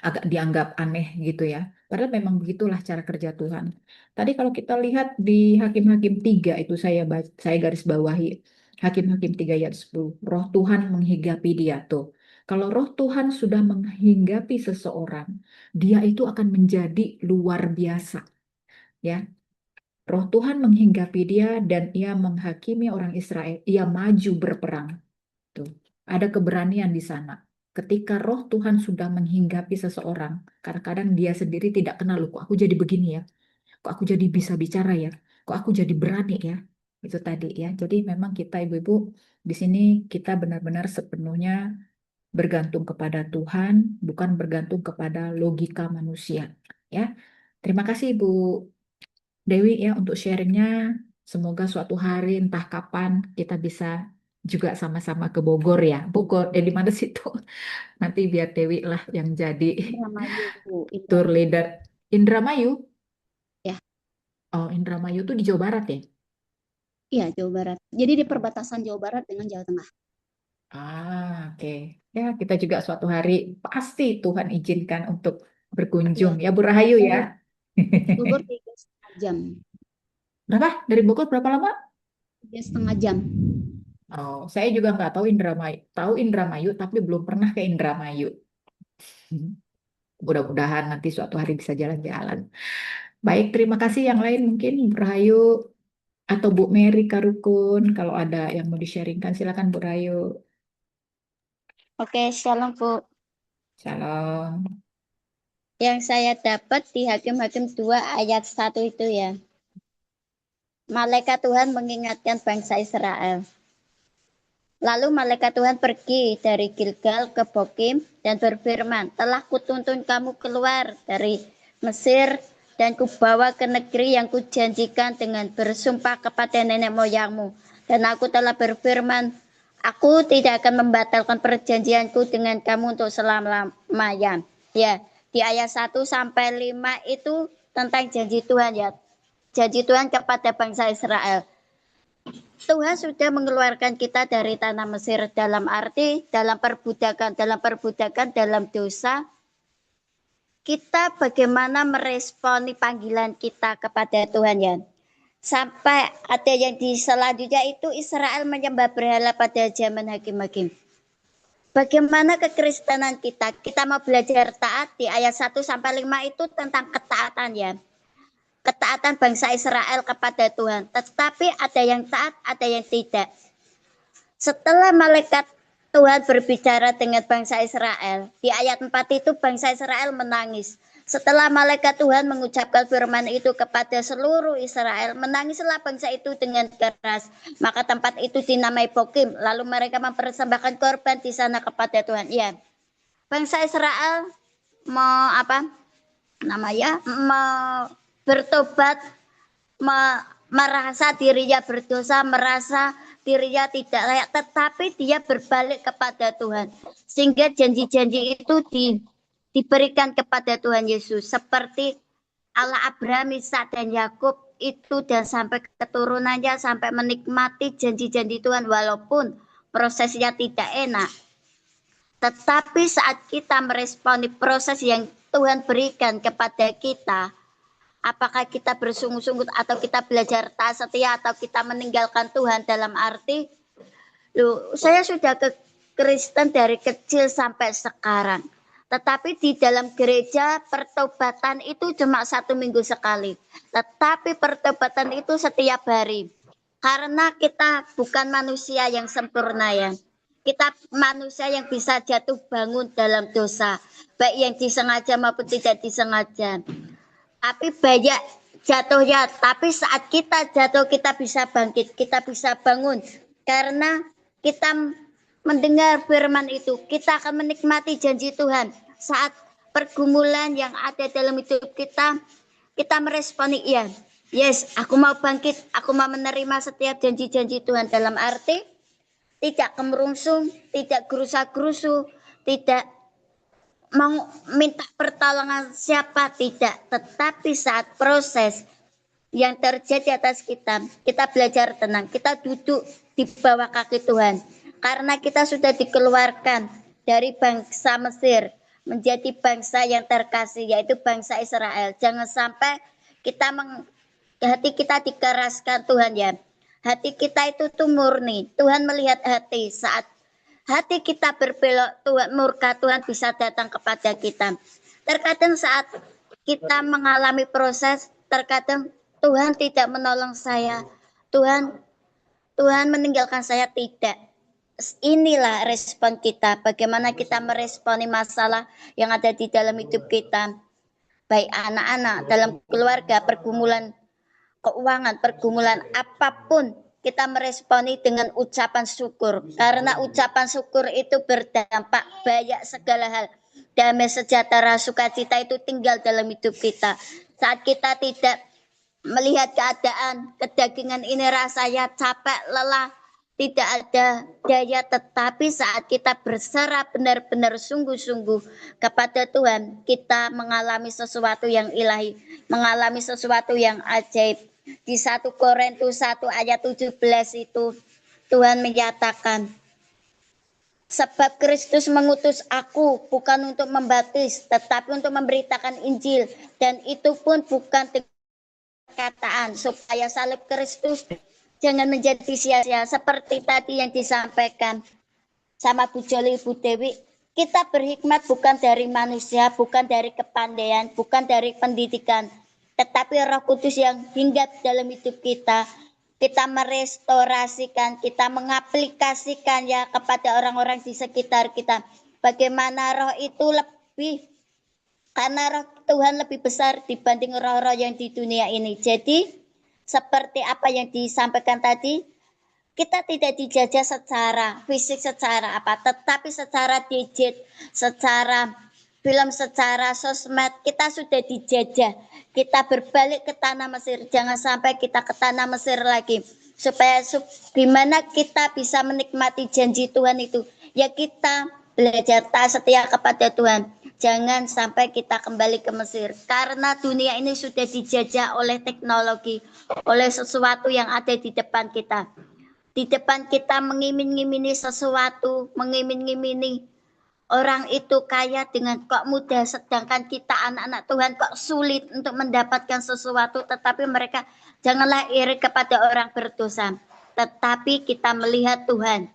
agak dianggap aneh gitu ya. Padahal memang begitulah cara kerja Tuhan. Tadi kalau kita lihat di Hakim-Hakim 3 itu saya garis bawahi. Hakim-Hakim 3 ayat 10. Roh Tuhan menghinggapi dia tuh. Kalau roh Tuhan sudah menghinggapi seseorang, dia itu akan menjadi luar biasa. Ya, roh Tuhan menghinggapi dia dan ia menghakimi orang Israel. Ia maju berperang. Tuh. Ada keberanian di sana. Ketika roh Tuhan sudah menghinggapi seseorang, kadang-kadang dia sendiri tidak kenal, loh, kok aku jadi begini ya? Kok aku jadi bisa bicara ya? Kok aku jadi berani ya? Itu tadi ya. Jadi memang kita ibu-ibu di sini kita benar-benar sepenuhnya bergantung kepada Tuhan, bukan bergantung kepada logika manusia. Ya. Terima kasih Ibu Dewi ya untuk sharingnya. Semoga suatu hari entah kapan kita bisa juga sama-sama ke Bogor ya. Bogor, di mana situ? Nanti biar Dewi lah yang jadi Indramayu, tour Indramayu. leader. Indramayu? Ya, Oh, Indramayu tuh di Jawa Barat ya? iya Jawa Barat. Jadi di perbatasan Jawa Barat dengan Jawa Tengah. Ah, oke. Ya, kita juga suatu hari pasti Tuhan izinkan untuk berkunjung. Ya, Ya, Bu Rahayu ya. Bogor 3,5 jam. Berapa? Dari Bogor berapa lama? 3,5 jam. Oh, saya juga nggak tahu Indramayu. Tahu Indramayu, tapi belum pernah ke Indramayu. Mudah-mudahan nanti suatu hari bisa jalan-jalan. Baik, terima kasih. Yang lain mungkin Bu Rahayu atau Bu Mary Karukun. Kalau ada yang mau di-sharingkan, silakan Bu Rahayu. Oke, shalom Bu. Shalom. Yang saya dapat di Hakim-Hakim 2 ayat 1 itu ya. Malaikat Tuhan mengingatkan bangsa Israel. Lalu malaikat Tuhan pergi dari Gilgal ke Bokim dan berfirman, telah kutuntun kamu keluar dari Mesir dan kubawa ke negeri yang kujanjikan dengan bersumpah kepada nenek moyangmu. Dan aku telah berfirman, Aku tidak akan membatalkan perjanjianku dengan kamu untuk selama-lamanya. Ya, di ayat 1 sampai 5 itu tentang janji Tuhan ya. Janji Tuhan kepada bangsa Israel. Tuhan sudah mengeluarkan kita dari tanah Mesir dalam arti dalam perbudakan, dalam dosa. Kita bagaimana meresponi panggilan kita kepada Tuhan ya. Sampai ada yang di selanjutnya itu Israel menyembah berhala pada zaman hakim-hakim. Bagaimana kekristenan kita? Kita mau belajar taat di ayat 1 sampai 5 itu tentang ketaatan ya. Ketaatan bangsa Israel kepada Tuhan. Tetapi ada yang taat, ada yang tidak. Setelah malaikat Tuhan berbicara dengan bangsa Israel, di ayat 4 itu bangsa Israel menangis. Setelah malaikat Tuhan mengucapkan firman itu kepada seluruh Israel, menangislah bangsa itu dengan keras. Maka tempat itu dinamai Bokim. Lalu mereka mempersembahkan korban di sana kepada Tuhan. Ya, bangsa Israel bertobat, merasa dirinya berdosa, merasa dirinya tidak layak, tetapi dia berbalik kepada Tuhan. Sehingga janji-janji itu diberikan kepada Tuhan Yesus. Seperti Allah Abraham, Ishak dan Yakub itu dan sampai keturunannya sampai menikmati janji-janji Tuhan walaupun prosesnya tidak enak. Tetapi saat kita meresponi proses yang Tuhan berikan kepada kita, apakah kita bersungguh-sungguh atau kita belajar taat setia atau kita meninggalkan Tuhan dalam arti, saya sudah ke Kristen dari kecil sampai sekarang. Tetapi di dalam gereja pertobatan itu cuma 1 minggu sekali. Tetapi pertobatan itu setiap hari. Karena kita bukan manusia yang sempurna ya. Kita manusia yang bisa jatuh bangun dalam dosa. Baik yang disengaja maupun tidak disengaja. Tapi banyak jatuhnya. Tapi saat kita jatuh kita bisa bangkit. Kita bisa bangun. Karena kita mendengar firman itu, kita akan menikmati janji Tuhan. Saat pergumulan yang ada dalam hidup kita, kita meresponi iya. Yes, aku mau bangkit, aku mau menerima setiap janji-janji Tuhan dalam arti tidak kemerungsung, tidak gerusa-gerusu, tidak mau minta pertolongan siapa, tidak. Tetapi saat proses yang terjadi atas kita, kita belajar tenang, kita duduk di bawah kaki Tuhan. Karena kita sudah dikeluarkan dari bangsa Mesir menjadi bangsa yang terkasih, yaitu bangsa Israel. Jangan sampai hati kita dikeraskan Tuhan ya. Hati kita itu tuh murni. Tuhan melihat hati. Saat hati kita berbelok, Tuhan murka Tuhan bisa datang kepada kita. Terkadang saat kita mengalami proses, terkadang Tuhan tidak menolong saya. Tuhan meninggalkan saya, tidak. Inilah respon kita, bagaimana kita meresponi masalah yang ada di dalam hidup kita, baik anak-anak, dalam keluarga, pergumulan keuangan, pergumulan apapun, kita meresponi dengan ucapan syukur, karena ucapan syukur itu berdampak banyak segala hal. Damai sejahtera, sukacita itu tinggal dalam hidup kita. Saat kita tidak melihat keadaan kedagingan ini rasanya capek, lelah, tidak ada daya, tetapi saat kita berserah benar-benar sungguh-sungguh kepada Tuhan, kita mengalami sesuatu yang ilahi, mengalami sesuatu yang ajaib. Di 1 Korintus 1 ayat 17 itu Tuhan menyatakan, sebab Kristus mengutus aku bukan untuk membaptis, tetapi untuk memberitakan Injil, dan itu pun bukan perkataan, supaya salib Kristus jangan menjadi sia-sia. Seperti tadi yang disampaikan sama Bu Joli, Bu Dewi, kita berhikmat bukan dari manusia, bukan dari kepandaian, bukan dari pendidikan, tetapi Roh Kudus yang hinggap dalam hidup kita. Kita merestorasikan, kita mengaplikasikan ya kepada orang-orang di sekitar kita. Bagaimana roh itu lebih, karena roh Tuhan lebih besar dibanding roh-roh yang di dunia ini. Jadi seperti apa yang disampaikan tadi, kita tidak dijajah secara fisik, secara apa, tetapi secara gadget, secara film, secara sosmed, kita sudah dijajah. Kita berbalik ke tanah Mesir, jangan sampai kita ke tanah Mesir lagi. supaya gimana kita bisa menikmati janji Tuhan itu. Ya kita belajar taat setia kepada Tuhan. Jangan sampai kita kembali ke Mesir. Karena dunia ini sudah dijajah oleh teknologi, oleh sesuatu yang ada di depan kita. Di depan kita mengimin-ngimini sesuatu, mengimin-ngimini orang itu kaya dengan kok mudah, sedangkan kita anak-anak Tuhan kok sulit untuk mendapatkan sesuatu. Tetapi mereka, janganlah iri kepada orang berdosa, tetapi kita melihat Tuhan,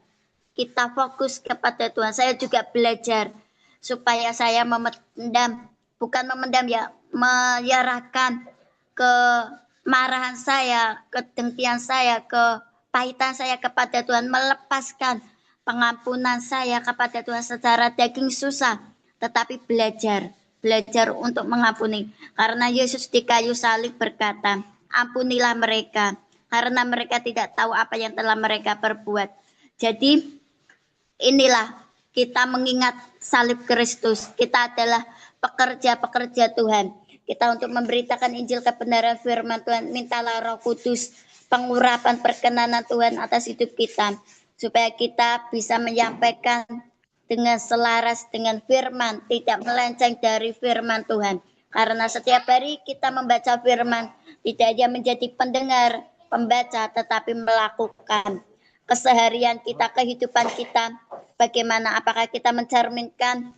kita fokus kepada Tuhan. Saya juga belajar supaya saya bukan memendam ya, menyerahkan kemarahan saya, kedengkian saya, kepahitan saya kepada Tuhan, melepaskan pengampunan saya kepada Tuhan secara daging susah, tetapi belajar untuk mengampuni. Karena Yesus di kayu salib berkata, ampunilah mereka, karena mereka tidak tahu apa yang telah mereka perbuat. Jadi inilah kita mengingat salib Kristus. Kita adalah pekerja-pekerja Tuhan. Kita untuk memberitakan Injil kebenaran firman Tuhan. Mintalah Roh Kudus pengurapan perkenanan Tuhan atas hidup kita, supaya kita bisa menyampaikan dengan selaras dengan firman, tidak melenceng dari firman Tuhan. Karena setiap hari kita membaca firman, tidak hanya menjadi pendengar, pembaca, tetapi melakukan. Keseharian kita, kehidupan kita, bagaimana, apakah kita mencerminkan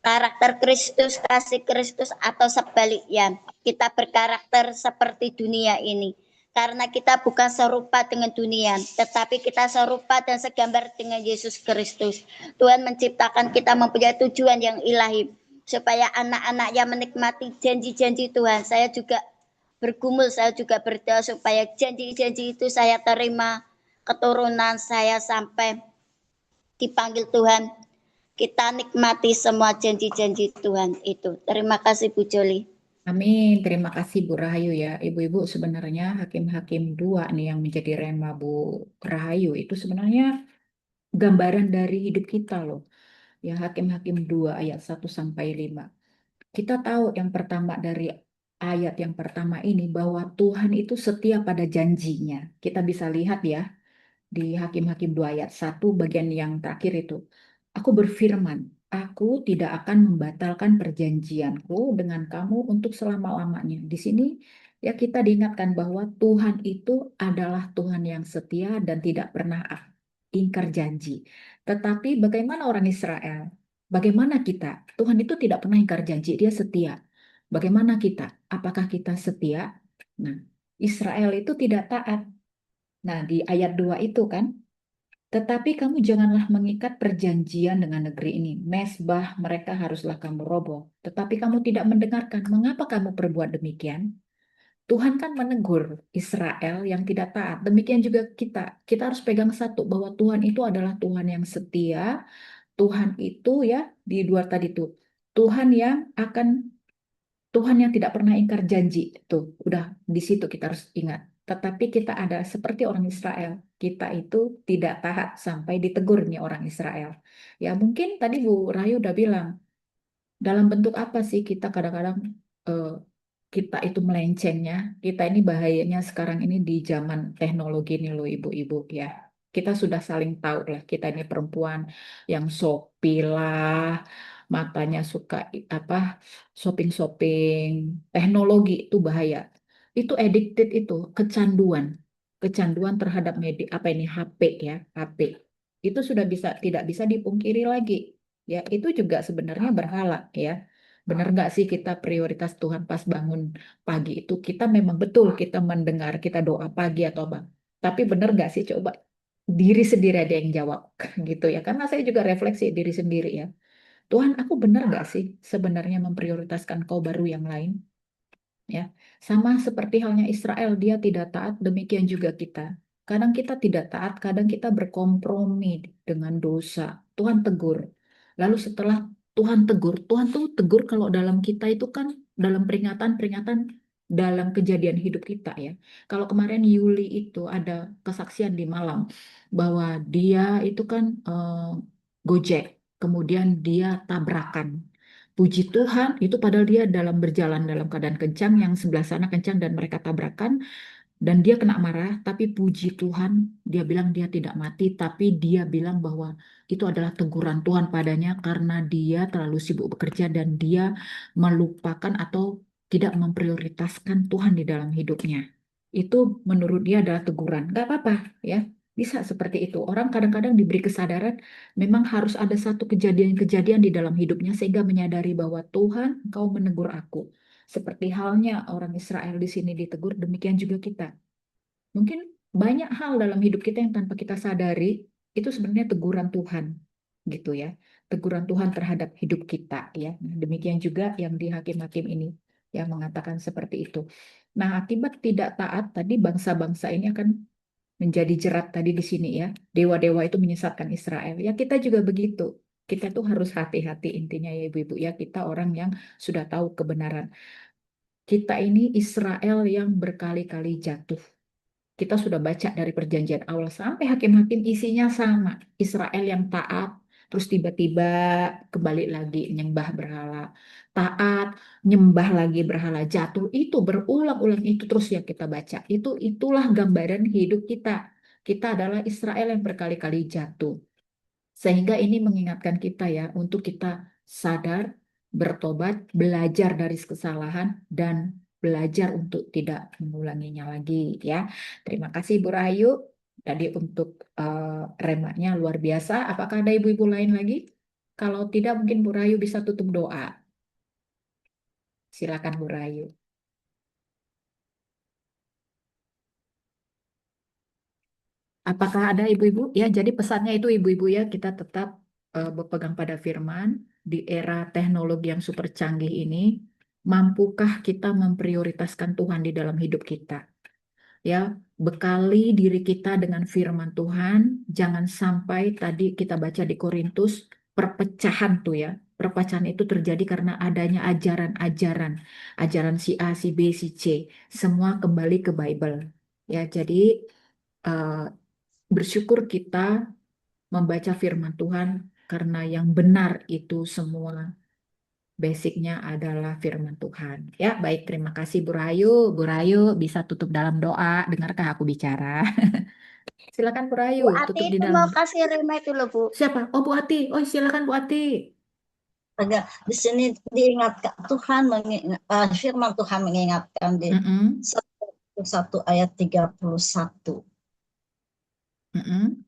karakter Kristus, kasih Kristus, atau sebaliknya kita berkarakter seperti dunia ini. Karena kita bukan serupa dengan dunia, tetapi kita serupa dan segambar dengan Yesus Kristus. Tuhan menciptakan kita mempunyai tujuan yang ilahi, supaya anak-anaknya menikmati janji-janji Tuhan. Saya juga bergumul, saya juga berdoa supaya janji-janji itu saya terima, keturunan saya sampai dipanggil Tuhan. Kita nikmati semua janji-janji Tuhan itu. Terima kasih Bu Joli. Amin, terima kasih Bu Rahayu ya. Ibu-ibu, sebenarnya Hakim-Hakim 2 nih yang menjadi rema Bu Rahayu itu sebenarnya gambaran dari hidup kita loh. Ya, Hakim-Hakim 2 ayat 1 sampai 5. Kita tahu yang pertama dari ayat yang pertama ini bahwa Tuhan itu setia pada janjinya. Kita bisa lihat ya di Hakim-Hakim 2 ayat 1 bagian yang terakhir itu. Aku berfirman, aku tidak akan membatalkan perjanjianku dengan kamu untuk selama-lamanya. Di sini ya kita diingatkan bahwa Tuhan itu adalah Tuhan yang setia dan tidak pernah ingkar janji. Tetapi bagaimana orang Israel? Bagaimana kita? Tuhan itu tidak pernah ingkar janji, dia setia. Bagaimana kita? Apakah kita setia? Nah, Israel itu tidak taat. Nah, di ayat 2 itu kan, tetapi kamu janganlah mengikat perjanjian dengan negeri ini. Mesbah mereka haruslah kamu roboh. Tetapi kamu tidak mendengarkan. Mengapa kamu perbuat demikian? Tuhan kan menegur Israel yang tidak taat. Demikian juga kita. Kita harus pegang satu, bahwa Tuhan itu adalah Tuhan yang setia. Tuhan itu ya, di luar tadi tuh, Tuhan yang tidak pernah ingkar janji. Tuh, udah di situ kita harus ingat. Tetapi kita ada seperti orang Israel. Kita itu tidak taat sampai ditegurnya orang Israel. Ya mungkin tadi Bu Rayu udah bilang, dalam bentuk apa sih kita kadang-kadang kita itu melencengnya. Kita ini bahayanya sekarang ini di zaman teknologi ini loh ibu-ibu ya. Kita sudah saling tahu lah, kita ini perempuan yang Shopee lah, matanya suka shopping-shopping, teknologi itu bahaya. Itu addicted, itu kecanduan terhadap media, HP ya, HP. Itu sudah tidak bisa dipungkiri lagi. Ya, itu juga sebenarnya berhala ya. Benar nggak sih kita prioritas Tuhan pas bangun pagi itu kita memang betul kita mendengar, kita doa pagi atau apa. Tapi benar nggak sih, coba diri sendiri ada yang jawab gitu ya. Karena saya juga refleksi diri sendiri ya. Tuhan, aku benar nggak sih sebenarnya memprioritaskan kau baru yang lain? Ya, sama seperti halnya Israel, dia tidak taat, demikian juga kita. Kadang kita tidak taat, kadang kita berkompromi dengan dosa. Tuhan tegur. Lalu setelah Tuhan tuh tegur kalau dalam kita itu kan dalam peringatan-peringatan dalam kejadian hidup kita ya. Kalau kemarin Yuli itu ada kesaksian di Malang bahwa dia itu kan Gojek, kemudian dia tabrakan. Puji Tuhan, itu padahal dia berjalan dalam keadaan kencang, yang sebelah sana kencang dan mereka tabrakan. Dan dia kena marah, tapi puji Tuhan, dia bilang dia tidak mati, tapi dia bilang bahwa itu adalah teguran Tuhan padanya karena dia terlalu sibuk bekerja dan dia melupakan atau tidak memprioritaskan Tuhan di dalam hidupnya. Itu menurut dia adalah teguran. Gak apa-apa ya, bisa seperti itu. Orang kadang-kadang diberi kesadaran, memang harus ada satu kejadian-kejadian di dalam hidupnya sehingga menyadari bahwa Tuhan, Engkau menegur aku. Seperti halnya orang Israel di sini ditegur, demikian juga kita. Mungkin banyak hal dalam hidup kita yang tanpa kita sadari, itu sebenarnya teguran Tuhan, gitu ya. Teguran Tuhan terhadap hidup kita, ya. Nah, demikian juga yang di Hakim-Hakim ini, yang mengatakan seperti itu. Nah, akibat tidak taat, tadi bangsa-bangsa ini akan menjadi jerat tadi di sini ya. Dewa-dewa itu menyesatkan Israel. Ya, kita juga begitu. Kita tuh harus hati-hati intinya ya ibu-ibu ya. Kita orang yang sudah tahu kebenaran. Kita ini Israel yang berkali-kali jatuh. Kita sudah baca dari perjanjian awal sampai Hakim-Hakim isinya sama. Israel yang taat, terus tiba-tiba kembali lagi nyembah berhala. Taat, nyembah lagi berhala, jatuh. Itu berulang-ulang itu terus yang kita baca. Itulah gambaran hidup kita. Kita adalah Israel yang berkali-kali jatuh. Sehingga ini mengingatkan kita ya untuk kita sadar, bertobat, belajar dari kesalahan, dan belajar untuk tidak mengulanginya lagi ya. Terima kasih Bu Rahayu. Tadi untuk remaknya luar biasa. Apakah ada ibu-ibu lain lagi? Kalau tidak mungkin Bu Rahayu bisa tutup doa. Silakan Bu Rahayu. Apakah ada ibu-ibu? Ya, jadi pesannya itu ibu-ibu ya, kita tetap berpegang pada firman di era teknologi yang super canggih ini. Mampukah kita memprioritaskan Tuhan di dalam hidup kita? Ya, bekali diri kita dengan firman Tuhan. Jangan sampai tadi kita baca di Korintus perpecahan tuh ya. Perpecahan itu terjadi karena adanya ajaran-ajaran, ajaran si A, si B, si C. Semua kembali ke Bible. Ya, jadi bersyukur kita membaca firman Tuhan karena yang benar itu semua basicnya adalah firman Tuhan. Ya, baik, terima kasih Bu Rahayu. Bu Rahayu bisa tutup dalam doa. Dengarkah aku bicara? Silakan Bu Rahayu, Bu Ati tutup di itu dalam. mau kasih remek dulu, Bu. Siapa? Oh, Bu Ati. Oh, silakan Bu Ati. Agak di sini diingatkan Tuhan firman Tuhan mengingatkan di 1 ayat 31.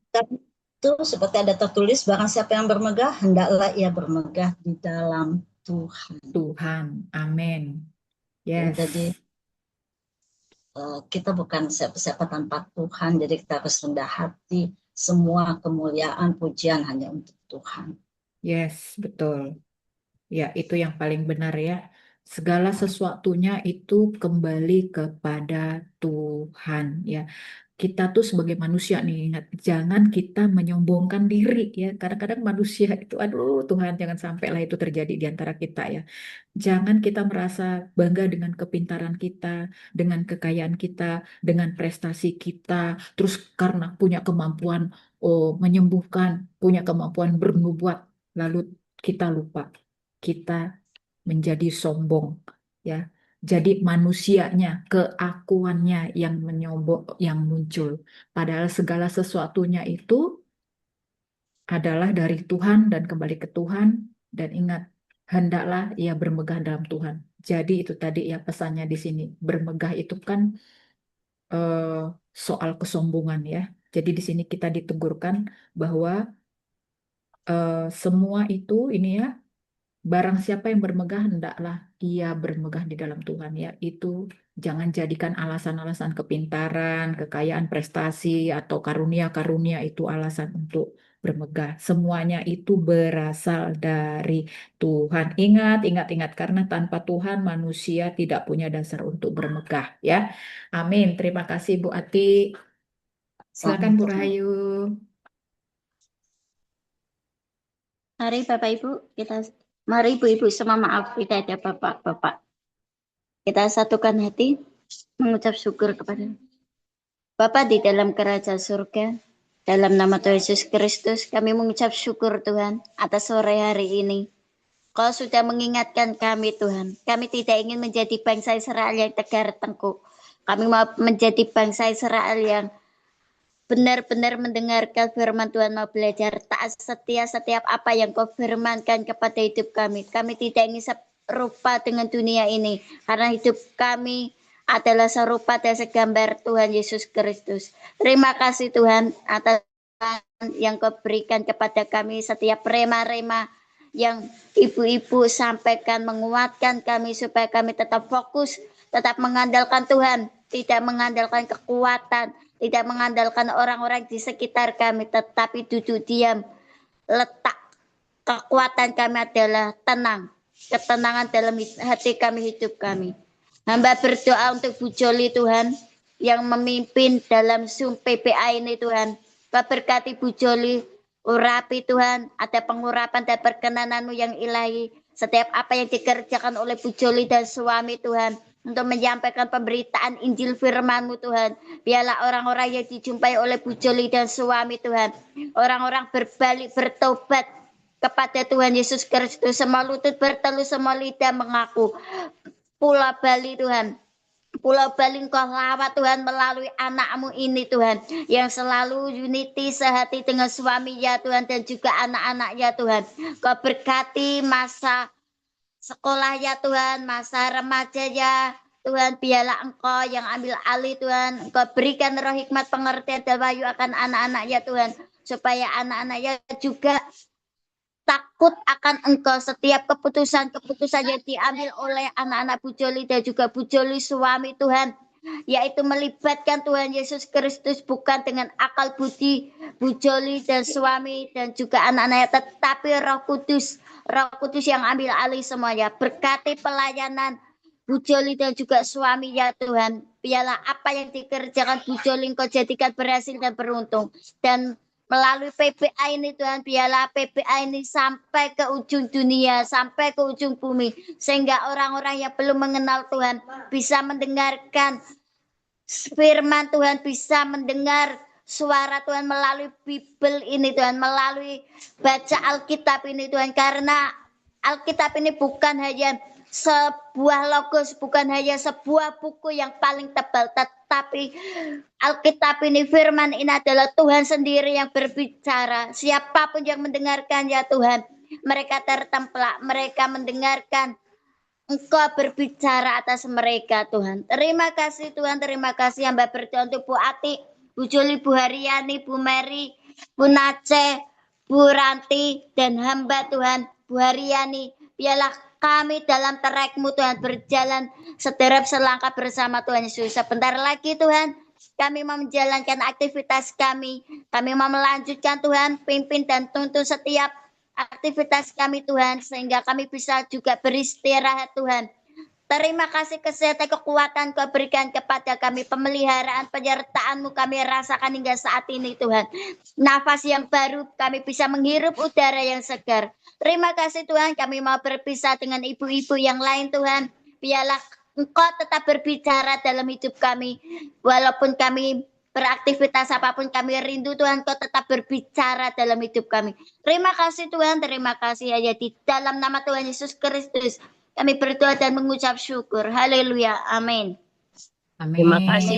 Dan itu seperti ada tertulis, barang siapa yang bermegah, hendaklah ia bermegah di dalam Tuhan. Tuhan, amin. Yes. Jadi kita bukan siapa-siapa tanpa Tuhan, jadi kita harus rendah hati. Semua kemuliaan, pujian hanya untuk Tuhan. Yes, betul. Ya, itu yang paling benar ya. Segala sesuatunya itu kembali kepada Tuhan ya. Kita tuh sebagai manusia nih, ingat, jangan kita menyombongkan diri ya. Kadang-kadang manusia itu, aduh Tuhan, jangan sampailah itu terjadi di antara kita ya. Jangan kita merasa bangga dengan kepintaran kita, dengan kekayaan kita, dengan prestasi kita, terus karena punya kemampuan menyembuhkan, punya kemampuan bernubuat, lalu kita lupa, kita menjadi sombong ya. Jadi manusianya, keakuannya yang menyombong, yang muncul. Padahal segala sesuatunya itu adalah dari Tuhan dan kembali ke Tuhan. Dan ingat, hendaklah ia bermegah dalam Tuhan. Jadi itu tadi ya pesannya di sini. Bermegah itu kan soal kesombongan ya. Jadi di sini kita ditegurkan bahwa semua itu ini ya, barang siapa yang bermegah, hendaklah ia bermegah di dalam Tuhan ya. Itu jangan jadikan alasan-alasan kepintaran, kekayaan, prestasi, atau karunia-karunia itu alasan untuk bermegah. Semuanya itu berasal dari Tuhan. Ingat, ingat, ingat. Karena tanpa Tuhan manusia tidak punya dasar untuk bermegah ya. Amin. Terima kasih Bu Ati. Silakan Bu Rahayu. Mari Bapak Ibu, mari Ibu-Ibu semua, maaf tidak ada Bapak-Bapak. Kita satukan hati mengucap syukur kepada Bapa di dalam kerajaan surga. Dalam nama Tuhan Yesus Kristus, kami mengucap syukur Tuhan atas sore hari ini. Kau sudah mengingatkan kami Tuhan. Kami tidak ingin menjadi bangsa Israel yang tegar tengkuk. Kami mau menjadi bangsa Israel yang benar-benar mendengarkan firman Tuhan, mau belajar taat setia setiap apa yang Kau firmankan kepada hidup kami. Kami tidak ingin serupa dengan dunia ini, karena hidup kami adalah serupa dan segambar Tuhan Yesus Kristus. Terima kasih Tuhan atas yang Kau berikan kepada kami, setiap rema-rema yang ibu-ibu sampaikan menguatkan kami supaya kami tetap fokus, tetap mengandalkan Tuhan, tidak mengandalkan kekuatan, tidak mengandalkan orang-orang di sekitar kami, tetapi duduk diam. Letak kekuatan kami adalah tenang, ketenangan dalam hati kami, hidup kami. Hamba berdoa untuk Bu Joli Tuhan, yang memimpin dalam Zoom PPA ini Tuhan. Kau berkati Bu Joli, urapi Tuhan, ada pengurapan dan perkenanan-Mu yang ilahi. Setiap apa yang dikerjakan oleh Bu Joli dan suami Tuhan, untuk menyampaikan pemberitaan Injil firman-Mu Tuhan. Biarlah orang-orang yang dijumpai oleh Bu Joli dan suami Tuhan, orang-orang berbalik, bertobat kepada Tuhan Yesus Kristus. Semua lutut berteluh, semua lidah mengaku. Pulau Bali Tuhan, Pulau Bali Engkau lawat Tuhan melalui anak-Mu ini Tuhan, yang selalu unity sehati dengan suami ya Tuhan, dan juga anak-anak ya Tuhan. Kau berkati masa sekolah ya Tuhan, masa remaja ya Tuhan. Biarlah Engkau yang ambil alih Tuhan. Engkau berikan roh hikmat, pengertian dan wahyu akan anak-anak ya Tuhan, supaya anak-anak ya juga takut akan Engkau. Setiap keputusan-keputusan yang diambil oleh anak-anak Bu Joli dan juga Bu Joli suami Tuhan, yaitu melibatkan Tuhan Yesus Kristus, bukan dengan akal budi Bu Joli dan suami dan juga anak-anaknya, tetapi Roh Kudus yang ambil alih semuanya. Berkati pelayanan Bu Joli dan juga suami ya Tuhan. Biarlah apa yang dikerjakan Bu Joli Engkau jadikan berhasil dan beruntung. Dan melalui PPA ini Tuhan, biarlah PPA ini sampai ke ujung dunia, sampai ke ujung bumi, sehingga orang-orang yang belum mengenal Tuhan bisa mendengarkan firman Tuhan, bisa mendengar suara Tuhan melalui Bible ini Tuhan, melalui baca Alkitab ini Tuhan. Karena Alkitab ini bukan hanya sebuah logos, bukan hanya sebuah buku yang paling tebal, tetapi Alkitab ini, firman ini adalah Tuhan sendiri yang berbicara. Siapapun yang mendengarkan ya Tuhan, mereka tertemplak, mereka mendengarkan Engkau berbicara atas mereka Tuhan. Terima kasih Tuhan, terima kasih. Hamba berdoa untuk Bu Ati, Bu Joli, Bu Haryani, Bu Mary, Bu Nace, Bu Ranti, dan hamba Tuhan Bu Haryani. Biarlah kami dalam track-Mu Tuhan berjalan sederep selangkah bersama Tuhan Yesus. Sebentar lagi Tuhan, kami mau menjalankan aktivitas kami. Kami mau melanjutkan Tuhan, pimpin dan tuntun setiap aktivitas kami Tuhan, sehingga kami bisa juga beristirahat Tuhan. Terima kasih kesehatan, kekuatan Kau berikan kepada kami, pemeliharaan, penyertaan-Mu kami rasakan hingga saat ini Tuhan. Nafas yang baru, kami bisa menghirup udara yang segar. Terima kasih Tuhan, kami mau berpisah dengan ibu-ibu yang lain Tuhan. Biarlah Engkau tetap berbicara dalam hidup kami. Walaupun kami beraktivitas apapun, kami rindu Tuhan, Kau tetap berbicara dalam hidup kami. Terima kasih Tuhan, terima kasih hanya di dalam nama Tuhan Yesus Kristus kami berdoa dan mengucap syukur. Haleluya. Amin. Amin. Terima kasih.